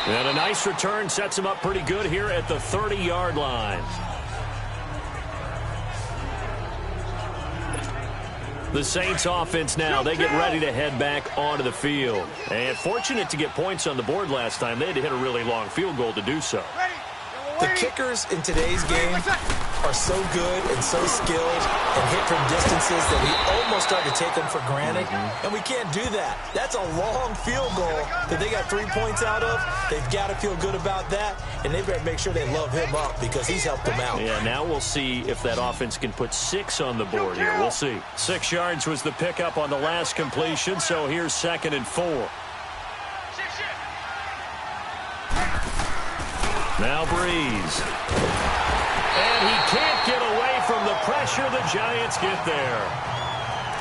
And a nice return sets him up pretty good here at the 30-yard line. The Saints offense now, they get ready to head back onto the field. And fortunate to get points on the board last time. They had to hit a really long field goal to do so. The kickers in today's game are so good and so skilled and hit from distances that we almost start to take them for granted, and we can't do that. That's a long field goal that they got 3 points out of. They've got to feel good about that, and they better make sure they love him up because he's helped them out. Yeah, now we'll see if that offense can put 6 on the board here. We'll see. 6 yards was the pickup on the last completion, so here's 2nd and 4. Now Breeze. And he can't get away from the pressure. The Giants get there.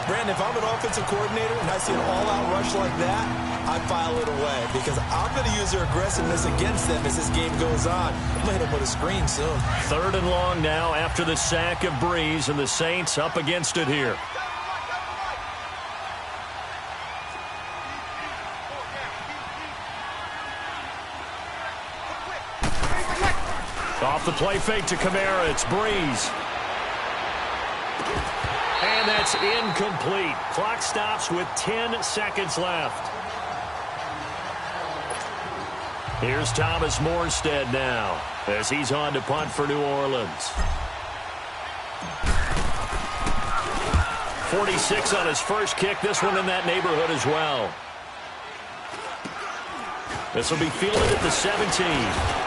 Brandon, if I'm an offensive coordinator and I see an all-out rush like that, I file it away because I'm going to use their aggressiveness against them as this game goes on. I'm going to hit them with a screen soon. 3rd and long now after the sack of Breeze, and the Saints up against it here. Off the play fake to Kamara, it's Breeze. And that's incomplete. Clock stops with 10 seconds left. Here's Thomas Morstead now as he's on to punt for New Orleans. 46 on his first kick. This one in that neighborhood as well. This will be fielded at the 17.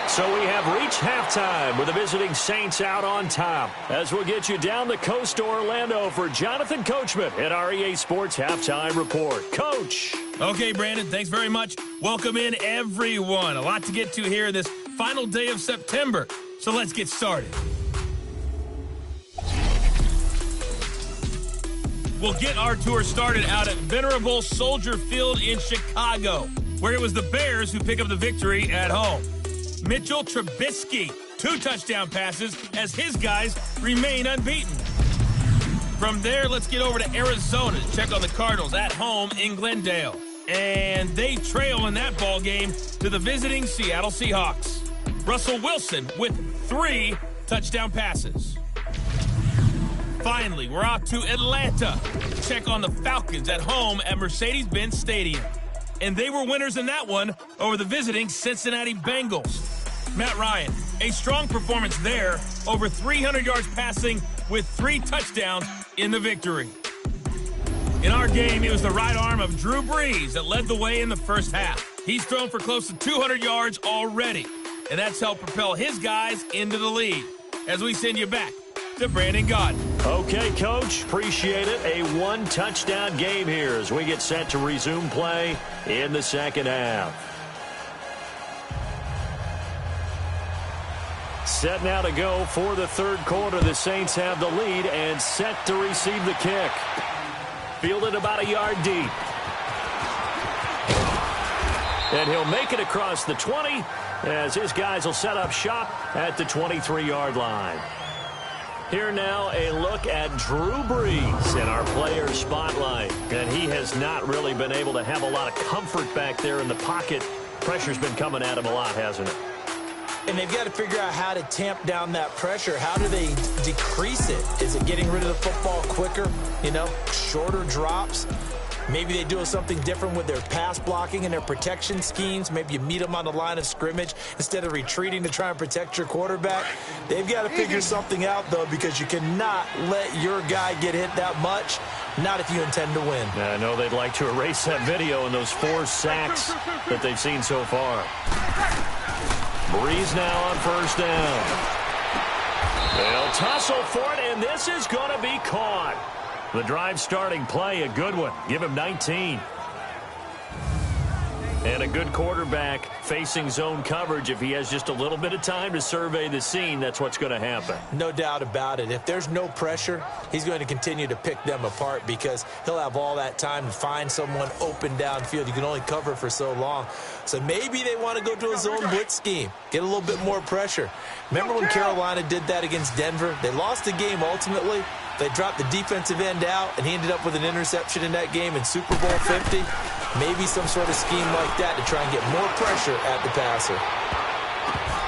So we have reached halftime with the visiting Saints out on top. As we'll get you down the coast to Orlando for Jonathan Coachman at our EA Sports Halftime Report. Coach. Okay, Brandon, thanks very much. Welcome in, everyone. A lot to get to here this final day of September. So let's get started. We'll get our tour started out at Venerable Soldier Field in Chicago, where it was the Bears who pick up the victory at home. Mitchell Trubisky, 2 touchdown passes as his guys remain unbeaten. From there, let's get over to Arizona to check on the Cardinals at home in Glendale. And they trail in that ball game to the visiting Seattle Seahawks. Russell Wilson with 3 touchdown passes. Finally, we're off to Atlanta to check on the Falcons at home at Mercedes-Benz Stadium. And they were winners in that one over the visiting Cincinnati Bengals. Matt Ryan, a strong performance there, over 300 yards passing with 3 touchdowns in the victory. In our game, it was the right arm of Drew Brees that led the way in the first half. He's thrown for close to 200 yards already, and that's helped propel his guys into the lead. As we send you back to Brandon Gaudin. Okay, Coach. Appreciate it. A 1-touchdown game here as we get set to resume play in the second half. Set now to go for the 3rd quarter. The Saints have the lead and set to receive the kick. Fielded about a yard deep. And he'll make it across the 20 as his guys will set up shop at the 23-yard line. Here now, a look at Drew Brees in our player spotlight. And he has not really been able to have a lot of comfort back there in the pocket. Pressure's been coming at him a lot, hasn't it? And they've got to figure out how to tamp down that pressure. How do they decrease it? Is it getting rid of the football quicker? You know, shorter drops? Maybe they do something different with their pass blocking and their protection schemes. Maybe you meet them on the line of scrimmage instead of retreating to try and protect your quarterback. They've got to figure something out, though, because you cannot let your guy get hit that much, not if you intend to win. Yeah, I know they'd like to erase that video and those 4 sacks that they've seen so far. Breeze now on first down. They'll tussle for it, and this is going to be caught. The drive starting play, a good one. Give him 19. And a good quarterback facing zone coverage. If he has just a little bit of time to survey the scene, that's what's going to happen. No doubt about it. If there's no pressure, he's going to continue to pick them apart because he'll have all that time to find someone open downfield. You can only cover for so long. So maybe they want to go to a zone blitz scheme, get a little bit more pressure. Remember when Carolina did that against Denver? They lost the game ultimately. They dropped the defensive end out, and he ended up with an interception in that game in Super Bowl 50. Maybe some sort of scheme like that to try and get more pressure at the passer.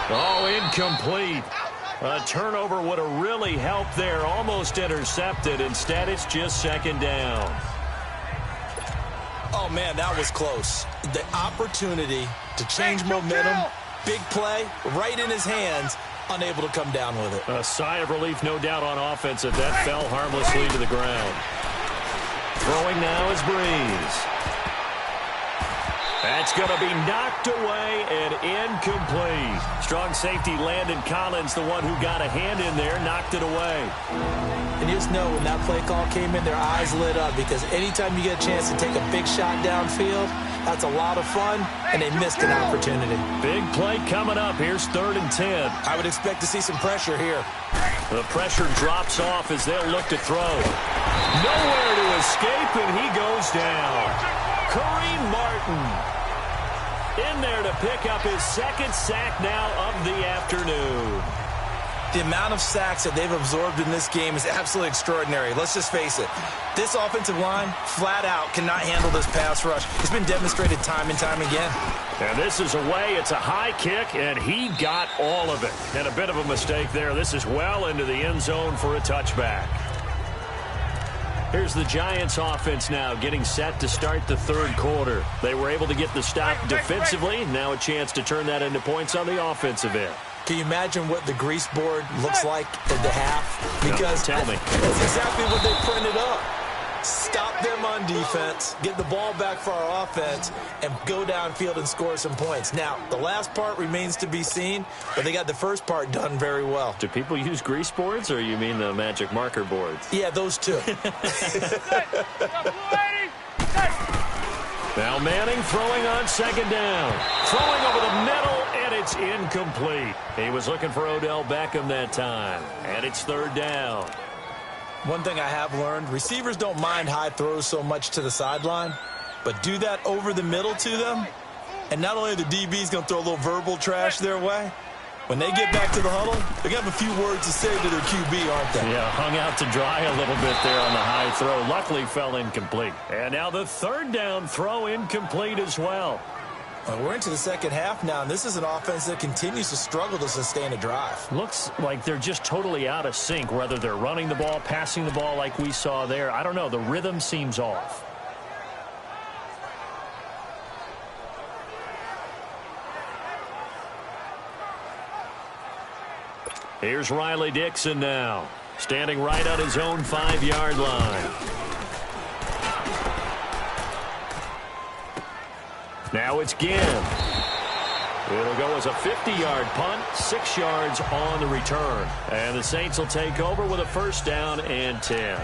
Oh, incomplete. A turnover would have really helped there. Almost intercepted. Instead, it's just second down. Oh, man, that was close. The opportunity to change momentum, big play, right in his hands, unable to come down with it. A sigh of relief, no doubt, on offense if that fell harmlessly to the ground. Throwing now is Breeze. That's going to be knocked away and incomplete. Strong safety Landon Collins, the one who got a hand in there, knocked it away. And you just know when that play call came in, their eyes lit up, because anytime you get a chance to take a big shot downfield, that's a lot of fun, and they missed an opportunity. Big play coming up. Here's 3rd and 10. I would expect to see some pressure here. The pressure drops off as they'll look to throw. Nowhere to escape, and he goes down. Kareem Martin in there to pick up his 2nd sack now of the afternoon. The amount of sacks that they've absorbed in this game is absolutely extraordinary. Let's just face it. This offensive line, flat out, cannot handle this pass rush. It's been demonstrated time and time again. And this is away. It's a high kick, and he got all of it. And a bit of a mistake there. This is well into the end zone for a touchback. Here's the Giants offense now getting set to start the 3rd quarter. They were able to get the stop defensively. Now a chance to turn that into points on the offensive end. Can you imagine what the grease board looks like at the half? Because no, tell me. That's exactly what they printed up. Stop them on defense, get the ball back for our offense, and go downfield and score some points. Now, the last part remains to be seen, but they got the first part done very well. Do people use grease boards, or you mean the magic marker boards? Yeah, those two. Now Manning throwing on 2nd down. Throwing over the middle, and it's incomplete. He was looking for Odell Beckham that time, and it's 3rd down. One thing I have learned, receivers don't mind high throws so much to the sideline, but do that over the middle to them, and not only are the DBs going to throw a little verbal trash their way, when they get back to the huddle, they're going to have a few words to say to their QB, aren't they? Yeah, hung out to dry a little bit there on the high throw. Luckily fell incomplete. And now the 3rd down throw incomplete as well. We're into the 2nd half now, and this is an offense that continues to struggle to sustain a drive. Looks like they're just totally out of sync, whether they're running the ball, passing the ball like we saw there. I don't know. The rhythm seems off. Here's Riley Dixon now, standing right on his own 5-yard line. Now it's Ginn. It'll go as a 50-yard punt, 6 yards on the return. And the Saints will take over with a 1st down and 10.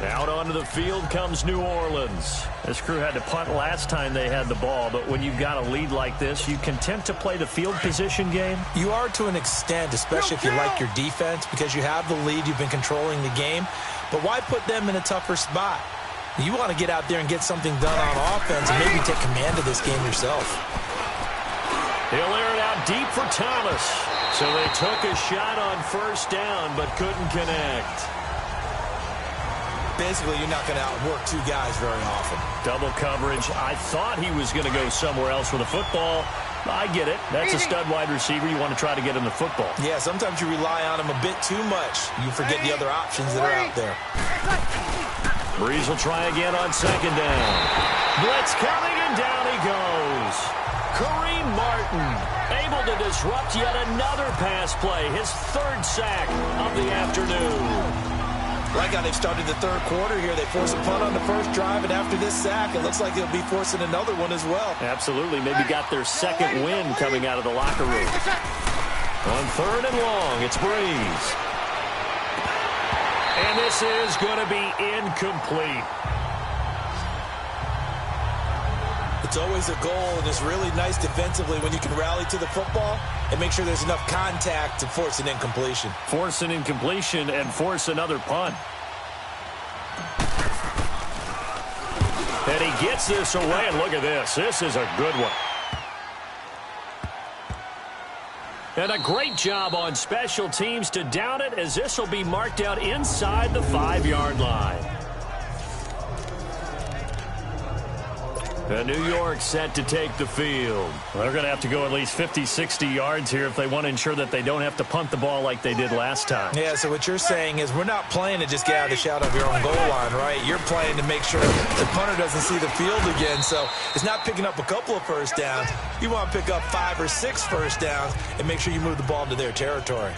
Out onto the field comes New Orleans. This crew had to punt last time they had the ball, but when you've got a lead like this, you content to play the field position game? You are to an extent, especially if you like your defense, because you have the lead, you've been controlling the game. But why put them in a tougher spot? You want to get out there and get something done on offense and maybe take command of this game yourself. He'll air it out deep for Thomas. So they took a shot on 1st down, but couldn't connect. Basically, you're not going to outwork 2 guys very often. Double coverage. I thought he was going to go somewhere else with a football. I get it. That's a stud wide receiver. You want to try to get him the football. Yeah, sometimes you rely on him a bit too much. You forget the other options that are out there. Breeze will try again on 2nd down. Blitz coming, and down he goes. Kareem Martin able to disrupt yet another pass play. His 3rd sack of the afternoon. Like how they've started the 3rd quarter here. They force a punt on the 1st drive, and after this sack, it looks like they'll be forcing another one as well. Absolutely. Maybe got their 2nd win coming out of the locker room. On 3rd and long, it's Breeze. And this is going to be incomplete. It's always a goal, and it's really nice defensively when you can rally to the football and make sure there's enough contact to force an incompletion. Force an incompletion and force another punt. And he gets this away, and look at this. This is a good one. And a great job on special teams to down it, as this will be marked out inside the 5-yard line. And New York set to take the field. They're going to have to go at least 50, 60 yards here if they want to ensure that they don't have to punt the ball like they did last time. Yeah, so what you're saying is we're not playing to just get out of the shadow of your own goal line, right? You're playing to make sure the punter doesn't see the field again. So it's not picking up a couple of first downs. You want to pick up 5 or 6 first downs and make sure you move the ball into their territory.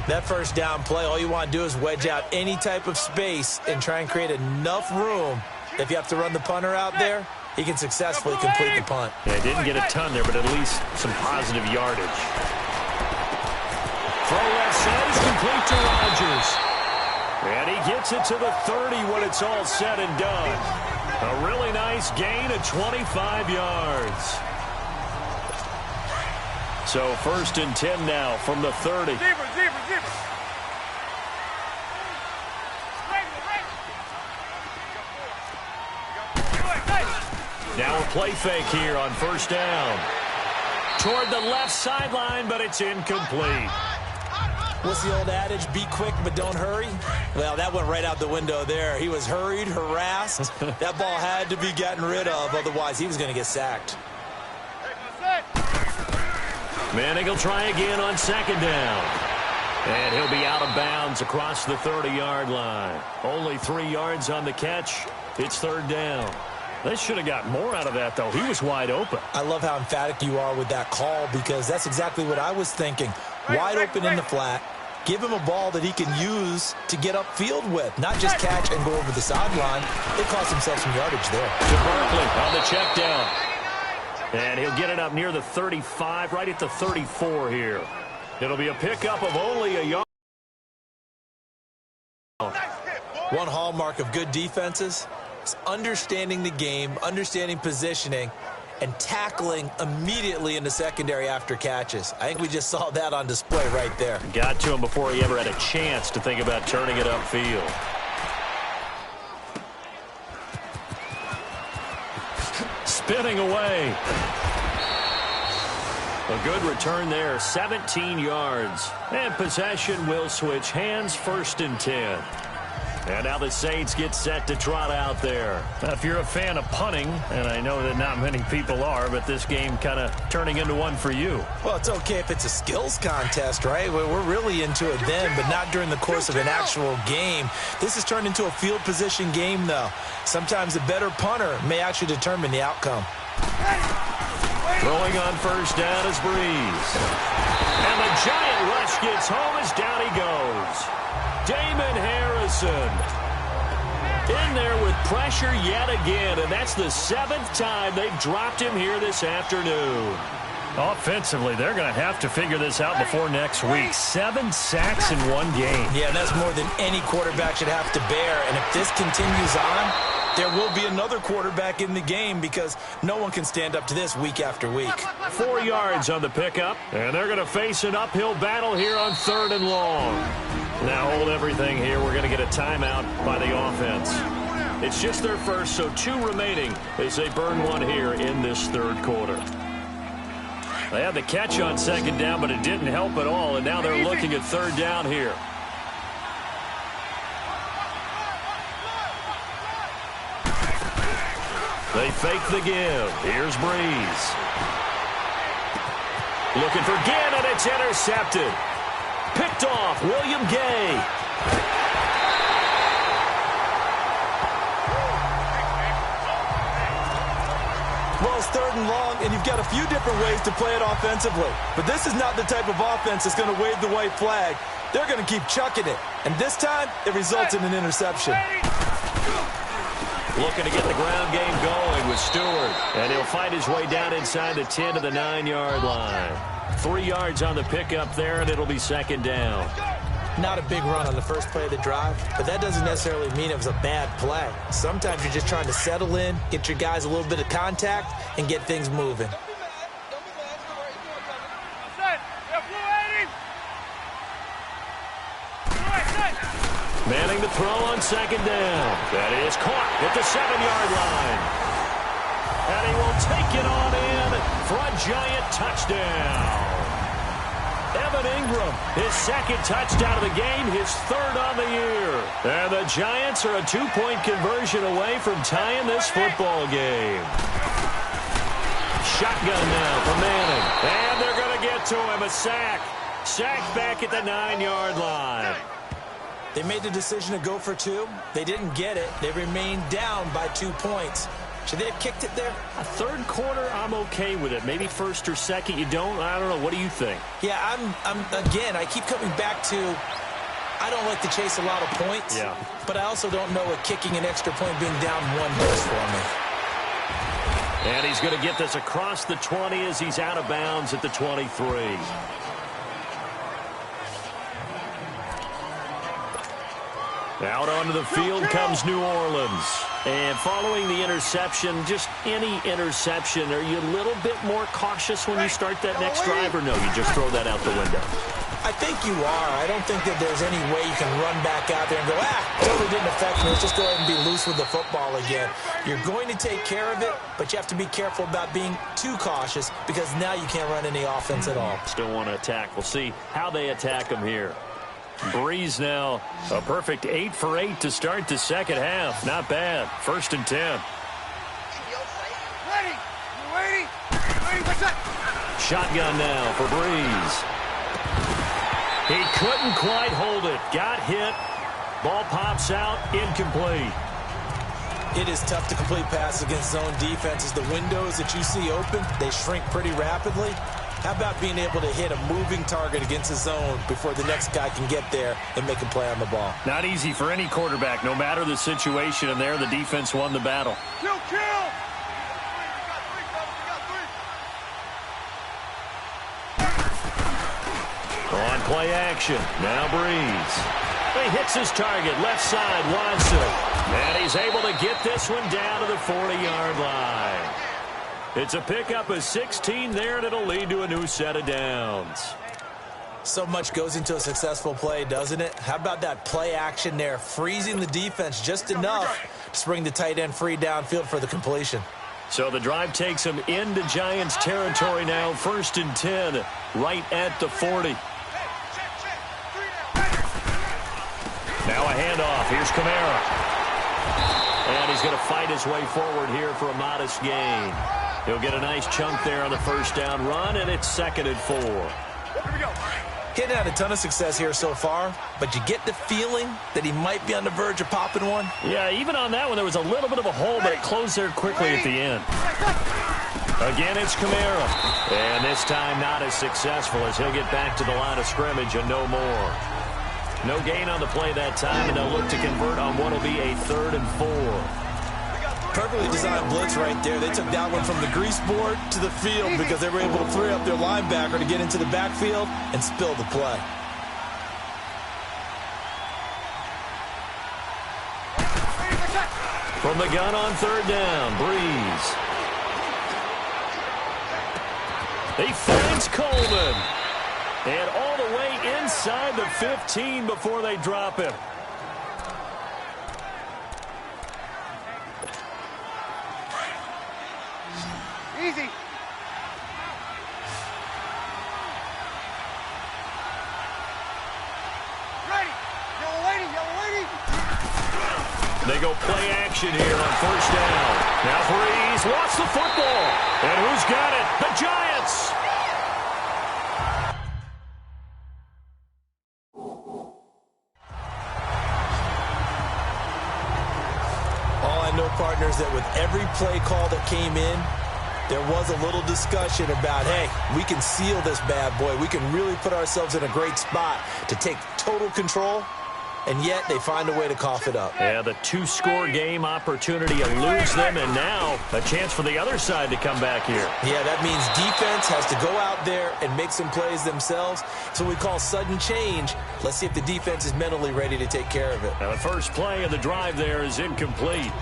That first down play, all you want to do is wedge out any type of space and try and create enough room. If you have to run the punter out there, he can successfully complete the punt. Yeah, didn't get a ton there, but at least some positive yardage. Throw left side is complete to Rodgers. And he gets it to the 30 when it's all said and done. A really nice gain of 25 yards. So 1st and 10 now from the 30. Zebra. Now a play fake here on 1st down. Toward the left sideline, but it's incomplete. What's the old adage? Be quick, but don't hurry? Well, that went right out the window there. He was hurried, harassed. That ball had to be gotten rid of, otherwise he was going to get sacked. Manning will try again on 2nd down. And he'll be out of bounds across the 30-yard line. Only 3 yards on the catch. It's 3rd down. They should have got more out of that, though. He was wide open. I love how emphatic you are with that call because that's exactly what I was thinking. Wide open in the flat. Give him a ball that he can use to get upfield with, not just catch and go over the sideline. They cost himself some yardage there. To Barkley on the check down. And he'll get it up near the 35, right at the 34 here. It'll be a pickup of only a yard. One hallmark of good defenses is understanding the game, understanding positioning, and tackling immediately in the secondary after catches. I think we just saw that on display right there. Got to him before he ever had a chance to think about turning it upfield. Spinning away. A good return there, 17 yards. And possession will switch hands, 1st and 10. And now the Saints get set to trot out there. Now, if you're a fan of punting, and I know that not many people are, but this game kind of turning into one for you. Well, it's okay if it's a skills contest, right? We're really into it then, but not during the course of an actual game. This has turned into a field position game, though. Sometimes a better punter may actually determine the outcome. Throwing on 1st down is Breeze. And the giant rush gets home as down he goes. Damon Harrison in there with pressure yet again, and that's the 7th time they've dropped him here this afternoon. Offensively, they're going to have to figure this out before next week. 7 sacks in one game. Yeah, that's more than any quarterback should have to bear, and if this continues on, there will be another quarterback in the game because no one can stand up to this week after week. 4 yards on the pickup, and they're going to face an uphill battle here on 3rd and long. Now hold everything here. We're going to get a timeout by the offense. It's just their first, so 2 remaining as they burn one here in this 3rd quarter. They had the catch on 2nd down, but it didn't help at all, and now they're looking at 3rd down here. They fake the give. Here's Breeze. Looking for Ginn, and it's intercepted. Picked off, William Gay. Well, it's 3rd and long, and you've got a few different ways to play it offensively. But this is not the type of offense that's going to wave the white flag. They're going to keep chucking it. And this time, it results in an interception. Looking to get the ground game going with Stewart. And he'll fight his way down inside the 10 to the 9-yard line. 3 yards on the pickup there, and it'll be 2nd down. Not a big run on the first play of the drive, but that doesn't necessarily mean it was a bad play. Sometimes you're just trying to settle in, get your guys a little bit of contact, and get things moving. Manning to throw on 2nd down. That is caught at the 7-yard line. And he will take it on in for a giant touchdown. Evan Ingram, his 2nd touchdown of the game, his 3rd on the year. And And the Giants are a 2-point conversion away from tying this football game. Shotgun now for Manning. And they're going to get to him. A sack. Sacked back at the 9-yard line. They made the decision to go for 2. They didn't get it. They remained down by 2 points. Should they have kicked it there? A third quarter, I'm okay with it. Maybe first or second, you don't? I don't know. What do you think? Yeah, again, I keep coming back to I don't like to chase a lot of points. Yeah. But I also don't know what kicking an extra point being down 1 does for me. And he's going to get this across the 20 as he's out of bounds at the 23. Out onto the field comes New Orleans. And following the interception, just any interception, are you a little bit more cautious when you start that next drive, or no, you just throw that out the window? I think you are. I don't think that there's any way you can run back out there and go, totally didn't affect me. Let's just go ahead and be loose with the football again. You're going to take care of it, but you have to be careful about being too cautious because now you can't run any offense at all. Still want to attack. We'll see how they attack them here. Breeze now, a perfect 8 for 8 to start the second half. Not bad. 1st and 10. Ready. You waiting? Ready, what's up? Shotgun now for Breeze. He couldn't quite hold it. Got hit. Ball pops out. Incomplete. It is tough to complete passes against zone defenses. The windows that you see open, they shrink pretty rapidly. How about being able to hit a moving target against a zone before the next guy can get there and make a play on the ball? Not easy for any quarterback, no matter the situation, and there the defense won the battle. Kill. On play action, now Breeze. He hits his target, left side, Watson. And he's able to get this one down to the 40-yard line. It's a pickup of 16 there, and it'll lead to a new set of downs. So much goes into a successful play, doesn't it? How about that play action there, freezing the defense just enough to bring the tight end free downfield for the completion. So the drive takes him into Giants territory now, 1st and 10, right at the 40. Now a handoff. Here's Kamara. And he's going to fight his way forward here for a modest gain. He'll get a nice chunk there on the first down run, and it's 2nd and 4. Here we go. He had a ton of success here so far, but you get the feeling that he might be on the verge of popping one. Yeah, even on that one, there was a little bit of a hole, but it closed there quickly at the end. Again, it's Kamara. And this time not as successful as he'll get back to the line of scrimmage and no more. No gain on the play that time, and they'll look to convert on what will be a 3rd and 4. Perfectly designed blitz right there. They took that one from the grease board to the field because they were able to free up their linebacker to get into the backfield and spill the play. From the gun on 3rd down, Breeze. He finds Coleman. And all the way inside the 15 before they drop him. Easy. Ready. Yellow lady. They go play action here on 1st down. Now Breeze wants the football. And who's got it? The Giants. All I know, partners, that with every play call that came in, there was a little discussion about, hey, we can seal this bad boy. We can really put ourselves in a great spot to take total control, and yet they find a way to cough it up. Yeah, the 2-score game opportunity eludes them, and now a chance for the other side to come back here. Yeah, that means defense has to go out there and make some plays themselves. So we call sudden change. Let's see if the defense is mentally ready to take care of it. Now the first play of the drive there is incomplete.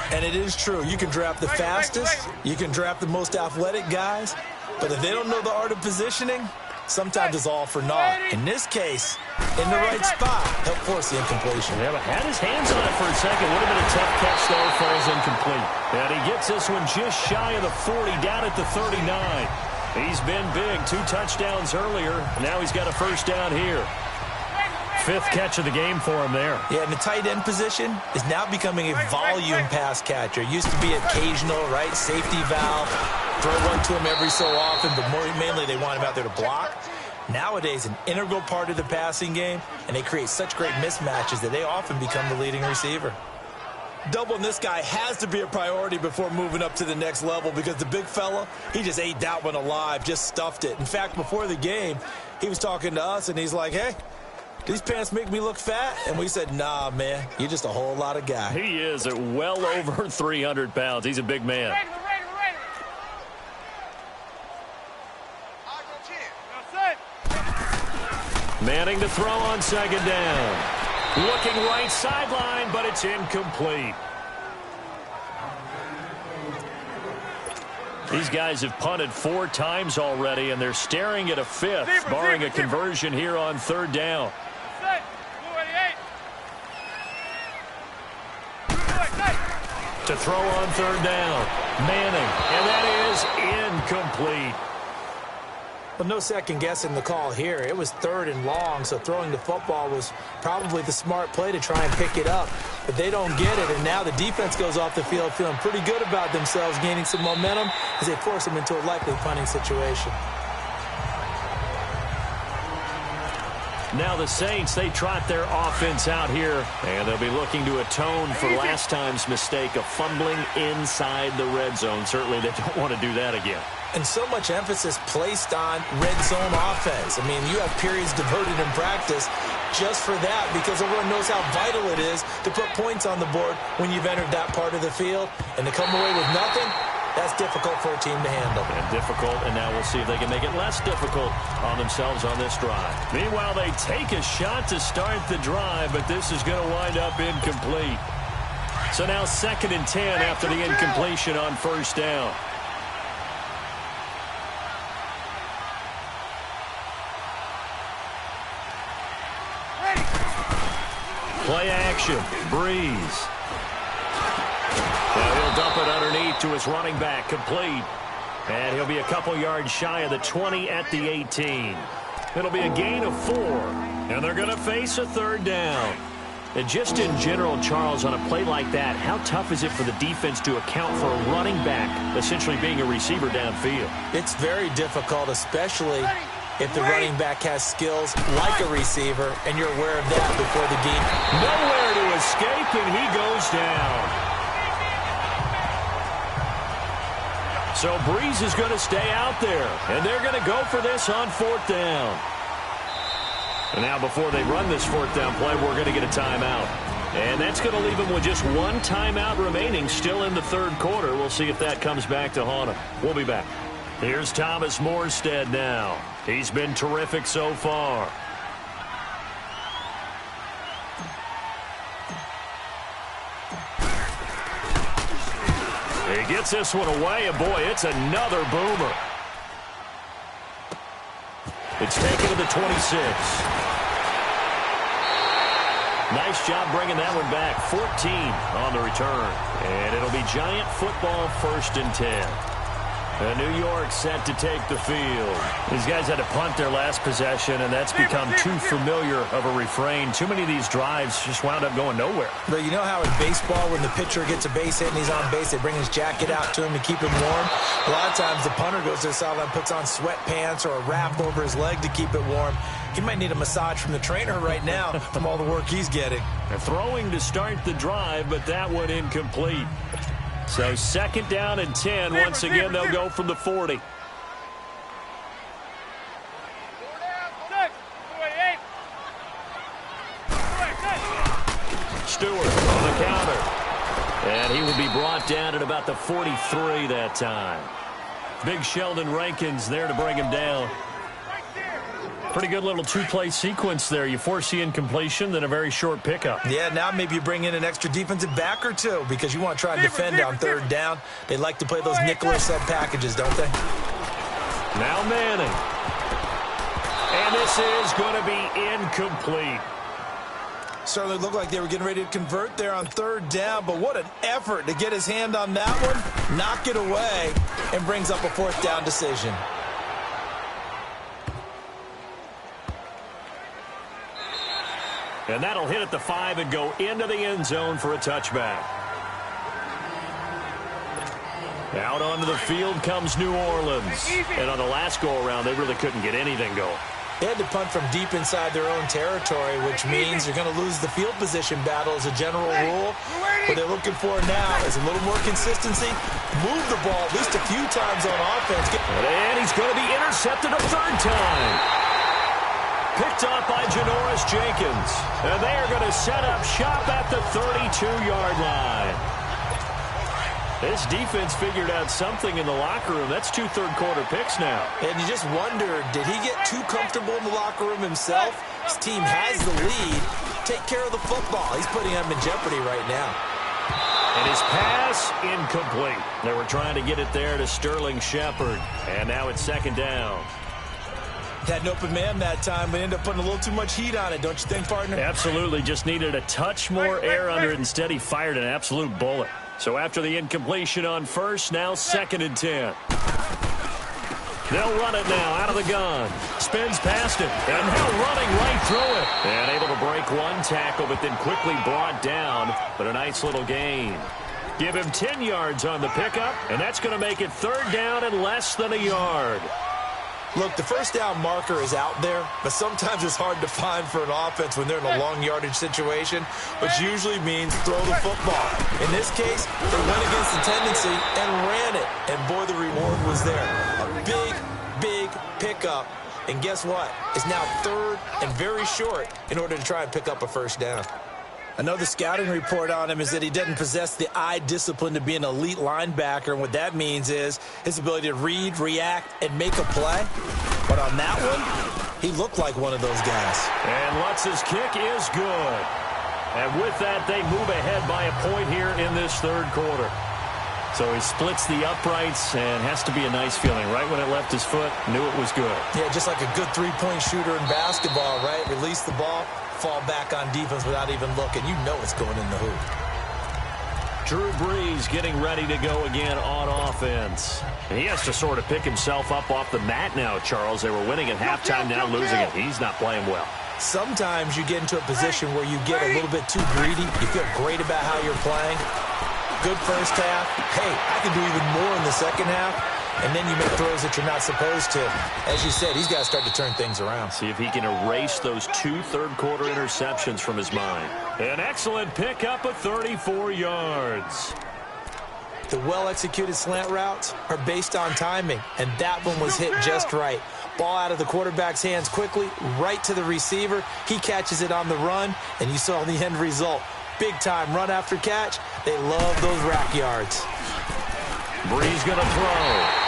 And it is true. You can draft the fastest. You can draft the most athletic guys. But if they don't know the art of positioning, sometimes it's all for naught. In this case, in the right spot, help force the incompletion. Yeah, but had his hands on it for a second. Would have been a tough catch, though. Falls incomplete. And he gets this one just shy of the 40, down at the 39. He's been big. 2 touchdowns earlier. Now he's got a first down here. fifth catch of the game for him there. Yeah, and the tight end position is now becoming a volume pass catcher. It used to be occasional, right? Safety valve, throw one to him every so often, but mainly they want him out there to block. Nowadays, an integral part of the passing game, and they create such great mismatches that they often become the leading receiver. Doubling this guy has to be a priority before moving up to the next level because the big fella, he just ate that one alive, just stuffed it. In fact, before the game, he was talking to us, and he's like, hey, these pants make me look fat? And we said, nah, man, you're just a whole lot of guy. He is at well over 300 pounds. He's a big man. Manning to throw on second down. Looking right sideline, but it's incomplete. These guys have punted 4 times already, and they're staring at a fifth, barring a conversion here on third down. To throw on third down, Manning, and that is incomplete. Well, no second guessing the call here. It was third and long, so throwing the football was probably the smart play to try and pick it up. But they don't get it, and now the defense goes off the field feeling pretty good about themselves, gaining some momentum as they force them into a likely punting situation. Now the Saints, they trot their offense out here, and they'll be looking to atone for last time's mistake of fumbling inside the red zone. Certainly they don't want to do that again. And so much emphasis placed on red zone offense. I mean, you have periods devoted in practice just for that because everyone knows how vital it is to put points on the board when you've entered that part of the field. And to come away with nothing, that's difficult for a team to handle. And difficult, and now we'll see if they can make it less difficult on themselves on this drive. Meanwhile, they take a shot to start the drive, but this is going to wind up incomplete. So now 2nd and 10 after the incompletion on first down. Play action, Breeze. Now he'll dump it underneath to his running back, complete. And he'll be a couple yards shy of the 20 at the 18. It'll be a gain of 4, and they're going to face a third down. And just in general, Charles, on a play like that, how tough is it for the defense to account for a running back essentially being a receiver downfield? It's very difficult, especially if the running back has skills like a receiver, and you're aware of that before the game. Nowhere to escape, and he goes down. So Breeze is going to stay out there, and they're going to go for this on 4th down. And now before they run this 4th down play, we're going to get a timeout. And that's going to leave them with just 1 timeout remaining still in the third quarter. We'll see if that comes back to haunt them. We'll be back. Here's Thomas Morstead now. He's been terrific so far. He gets this one away, and boy, it's another boomer. It's taken to the 26. Nice job bringing that one back. 14 on the return. And it'll be Giant football 1st and 10. New York set to take the field. These guys had to punt their last possession, and that's become too familiar of a refrain. Too many of these drives just wound up going nowhere. But you know how in baseball, when the pitcher gets a base hit and he's on base, they bring his jacket out to him to keep him warm? A lot of times the punter goes to the sideline, puts on sweatpants or a wrap over his leg to keep it warm. He might need a massage from the trainer right now from all the work he's getting. They're throwing to start the drive, but that one incomplete. So 2nd down and 10. Once again, they'll go from the 40. Stewart on the counter. And he will be brought down at about the 43 that time. Big Sheldon Rankins there to bring him down. Pretty good little 2-play sequence there. You force the incompletion, then a very short pickup. Yeah, now maybe you bring in an extra defensive back or 2 because you want to try and defend on 3rd down. They like to play those nickel or sub packages, don't they? Now Manning. And this is going to be incomplete. Certainly looked like they were getting ready to convert there on 3rd down, but what an effort to get his hand on that one, knock it away, and brings up a 4th down decision. And that'll hit at the 5 and go into the end zone for a touchback. Out onto the field comes New Orleans. And on the last go-around, they really couldn't get anything going. They had to punt from deep inside their own territory, which means you're going to lose the field position battle as a general rule. What they're looking for now is a little more consistency. Move the ball at least a few times on offense. And he's going to be intercepted a third time. Picked off by Janoris Jenkins. And they are going to set up shop at the 32-yard line. This defense figured out something in the locker room. That's 2 third-quarter picks now. And you just wonder, did he get too comfortable in the locker room himself? His team has the lead. Take care of the football. He's putting them in jeopardy right now. And his pass incomplete. They were trying to get it there to Sterling Shepard. And now it's second down. Had an open man that time, but ended up putting a little too much heat on it, don't you think, partner? Absolutely. Just needed a touch more air under it. Instead, he fired an absolute bullet. So after the incompletion on first, now 2nd and 10. They'll run it now out of the gun. Spins past it, and now running right through it. And able to break one tackle, but then quickly brought down. But a nice little gain. Give him 10 yards on the pickup, and that's going to make it 3rd down and less than a yard. Look, the first down marker is out there, but sometimes it's hard to find for an offense when they're in a long yardage situation, which usually means throw the football. In this case, they went against the tendency and ran it, and boy, the reward was there. A big, big pickup, and guess what? It's now 3rd and very short in order to try and pick up a first down. Another scouting report on him is that he doesn't possess the eye discipline to be an elite linebacker, and what that means is his ability to read, react, and make a play. But on that one, he looked like one of those guys. And Lutz's kick is good. And with that, they move ahead by a point here in this 3rd quarter. So he splits the uprights, and has to be a nice feeling. Right when it left his foot, knew it was good. Yeah, just like a good three-point shooter in basketball, right? Release the ball, fall back on defense without even looking. You know it's going in the hoop. Drew Brees getting ready to go again on offense. And he has to sort of pick himself up off the mat now, Charles. They were winning at halftime, now losing it. He's not playing well. Sometimes you get into a position where you get a little bit too greedy. You feel great about how you're playing. Good first half. Hey, I can do even more in the second half. And then you make throws that you're not supposed to. As you said, he's got to start to turn things around. See if he can erase those 2 third-quarter interceptions from his mind. An excellent pickup of 34 yards. The well-executed slant routes are based on timing, and that one was hit just right. Ball out of the quarterback's hands quickly, right to the receiver. He catches it on the run, and you saw the end result. Big-time run after catch. They love those rack yards. Brees going to throw.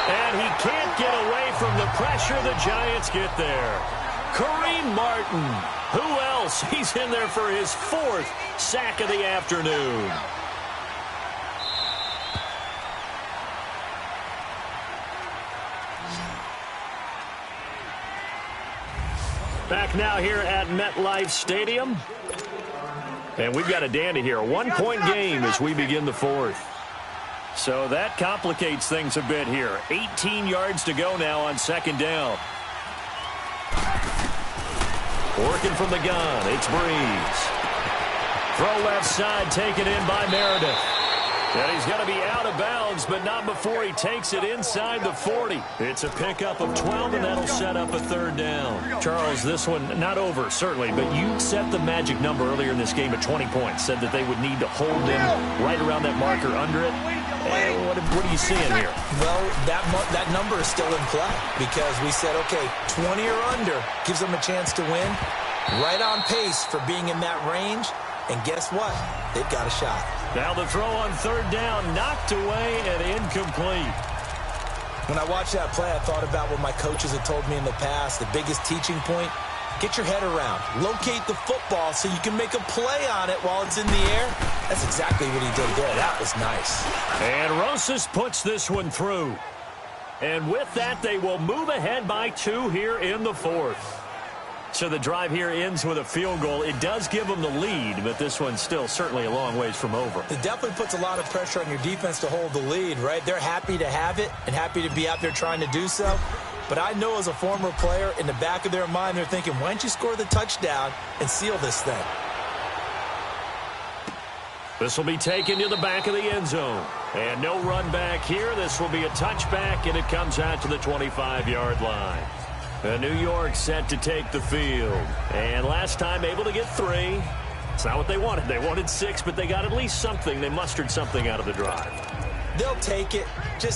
And he can't get away from the pressure. The Giants get there. Kareem Martin. Who else? He's in there for his 4th sack of the afternoon. Back now here at MetLife Stadium. And we've got a dandy here. A 1-point game as we begin the 4th. So that complicates things a bit here. 18 yards to go now on 2nd down. Working from the gun, it's Brees. Throw left side, taken in by Meredith. And he's going to be out of bounds, but not before he takes it inside the 40. It's a pickup of 12, and that'll set up a 3rd down. Charles, this one not over, certainly, but you set the magic number earlier in this game at 20 points. Said that they would need to hold them right around that marker under it. And what are you seeing here? Well, that number is still in play because we said, okay, 20 or under gives them a chance to win. Right on pace for being in that range. And guess what? They've got a shot. Now the throw on 3rd down, knocked away and incomplete. When I watched that play, I thought about what my coaches had told me in the past. The biggest teaching point, get your head around. Locate the football so you can make a play on it while it's in the air. That's exactly what he did there. That was nice. And Rosas puts this one through. And with that, they will move ahead by 2 here in the 4th. So the drive here ends with a field goal. It does give them the lead, but this one's still certainly a long ways from over. It definitely puts a lot of pressure on your defense to hold the lead, right? They're happy to have it and happy to be out there trying to do so. But I know as a former player, in the back of their mind, they're thinking, why don't you score the touchdown and seal this thing? This will be taken to the back of the end zone. And no run back here. This will be a touchback, and it comes out to the 25-yard line. New York set to take the field. And last time able to get 3. It's not what they wanted. They wanted 6, but they got at least something. They mustered something out of the drive. They'll take it.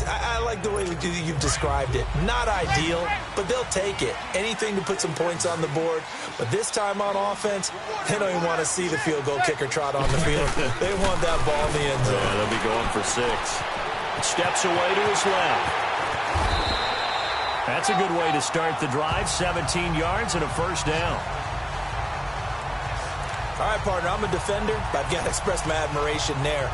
I like the way you've described it. Not ideal, but they'll take it. Anything to put some points on the board. But this time on offense, they don't even want to see the field goal kicker trot on the field. They want that ball in the end zone. Yeah, they'll be going for 6. It steps away to his left. That's a good way to start the drive. 17 yards and a first down. All right, partner, I'm a defender, but I've got to express my admiration there.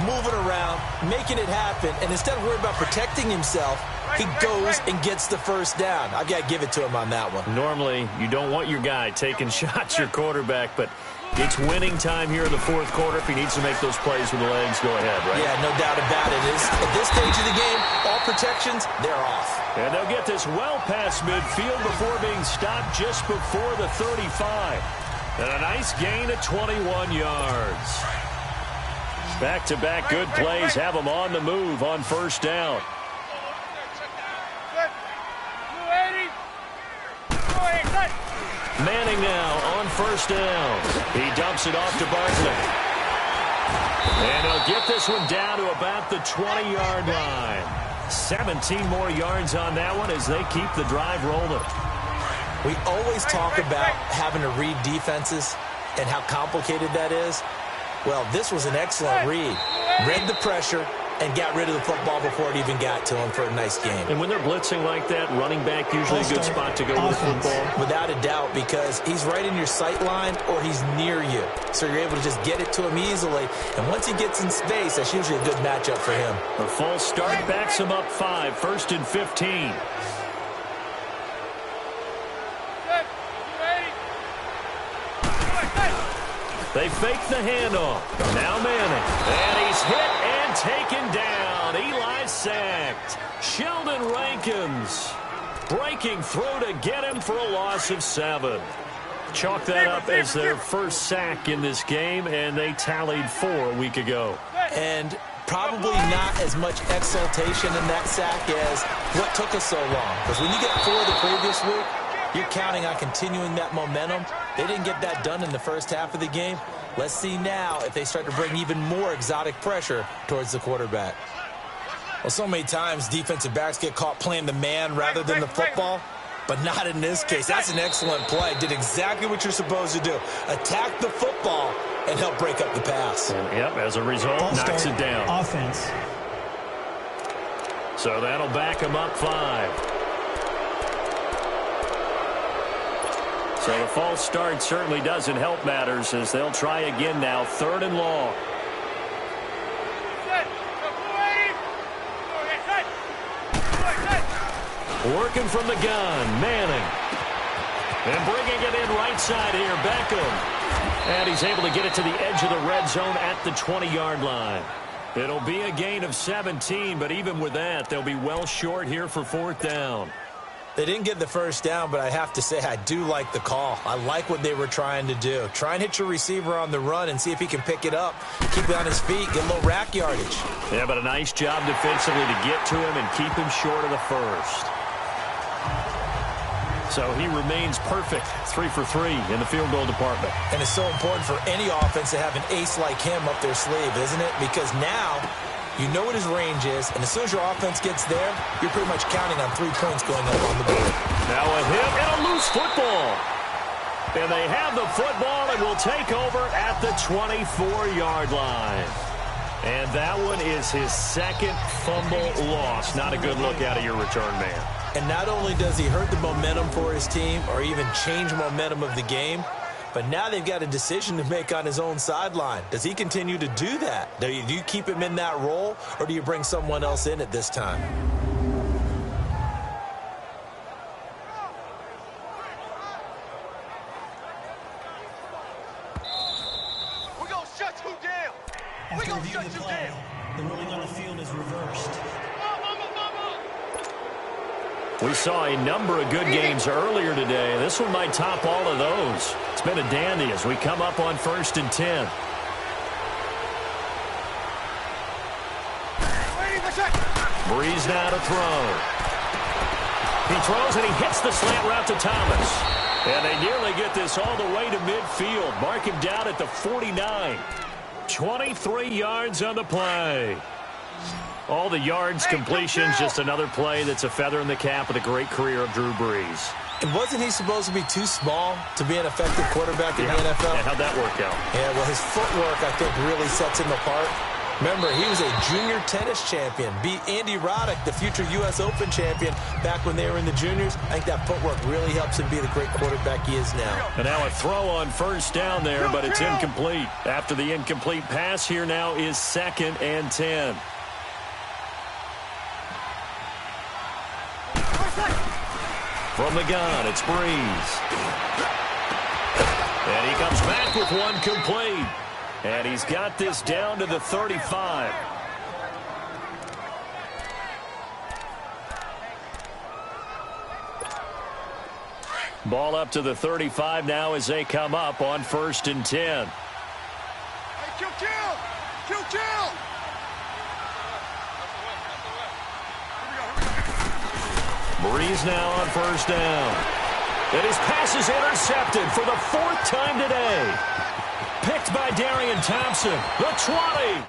Moving around, making it happen, and instead of worrying about protecting himself, he goes and gets the first down. I've got to give it to him on that one. Normally, you don't want your guy taking shots, your quarterback, but it's winning time here in the fourth quarter. If he needs to make those plays with the legs, go ahead, right? Yeah, no doubt about it. At this stage of the game, all protections, they're off. And they'll get this well past midfield before being stopped just before the 35. And a nice gain of 21 yards. Back-to-back good plays have them on the move on first down. Manning now on first down. He dumps it off to Barkley. And he'll get this one down to about the 20-yard line. 17 more yards on that one as they keep the drive rolling. We always talk about having to read defenses and how complicated that is. Well, this was an excellent read. Read the pressure and got rid of the football before it even got to him for a nice game. And when they're blitzing like that, running back usually a good spot to go with the football. Without a doubt, because he's right in your sight line or he's near you. So you're able to just get it to him easily. And once he gets in space, that's usually a good matchup for him. The false start backs him up 5, 1st and 15. They fake the handoff. Now Manning. And he's hit and taken down. Eli sacked. Sheldon Rankins breaking through to get him for a loss of 7. Chalk that up as their first sack in this game, and they tallied 4 a week ago. And probably not as much exultation in that sack as what took us so long. Because when you get 4 the previous week, you're counting on continuing that momentum. They didn't get that done in the first half of the game. Let's see now if they start to bring even more exotic pressure towards the quarterback. Well, so many times defensive backs get caught playing the man rather than the football, but not in this case. That's an excellent play. Did exactly what you're supposed to do. Attack the football and help break up the pass. And, yep, as a result, knocks it down. Offense. So that'll back him up 5. So the false start certainly doesn't help matters as they'll try again now. 3rd and long. Working from the gun, Manning. And bringing it in right side here, Beckham. And he's able to get it to the edge of the red zone at the 20-yard line. It'll be a gain of 17, but even with that, they'll be well short here for 4th down. They didn't get the first down, but I have to say I do like the call. I like what they were trying to do. Try and hit your receiver on the run and see if he can pick it up, keep it on his feet, get a little rack yardage. Yeah, but a nice job defensively to get to him and keep him short of the first. So he remains perfect, 3 for 3 in the field goal department. And it's so important for any offense to have an ace like him up their sleeve, isn't it? Because now you know what his range is, and as soon as your offense gets there, you're pretty much counting on 3 points going up on the board. Now a hit and a loose football. And they have the football and will take over at the 24-yard line. And that one is his 2nd fumble loss. Not a good look out of your return man. And not only does he hurt the momentum for his team or even change momentum of the game, but now they've got a decision to make on his own sideline. Does he continue to do that? Do you keep him in that role, or do you bring someone else in at this time? We're going to shut you down. We're After going to reviewing shut the you play, down. the ruling on the field is reversed. We saw a number of good games earlier today. This one might top all of those. It's been a dandy as we come up on 1st and 10. Breeze now to throw. He throws and he hits the slant route to Thomas. And they nearly get this all the way to midfield. Mark him down at the 49. 23 yards on the play. All the yards, completions, just another play that's a feather in the cap of the great career of Drew Brees. And wasn't he supposed to be too small to be an effective quarterback in the NFL? Yeah, how'd that work out? Yeah, well, his footwork, I think, really sets him apart. Remember, he was a junior tennis champion, beat Andy Roddick, the future U.S. Open champion, back when they were in the juniors. I think that footwork really helps him be the great quarterback he is now. And now a throw on 1st down there, but it's incomplete. After the incomplete pass, here now is 2nd and 10. From the gun, it's Breeze. And he comes back with one complete. And he's got this down to the 35. Ball up to the 35 now as they come up on 1st and 10. Hey, kill! Breeze now on 1st down. And his pass is intercepted for the 4th time today. Picked by Darian Thompson, the 20.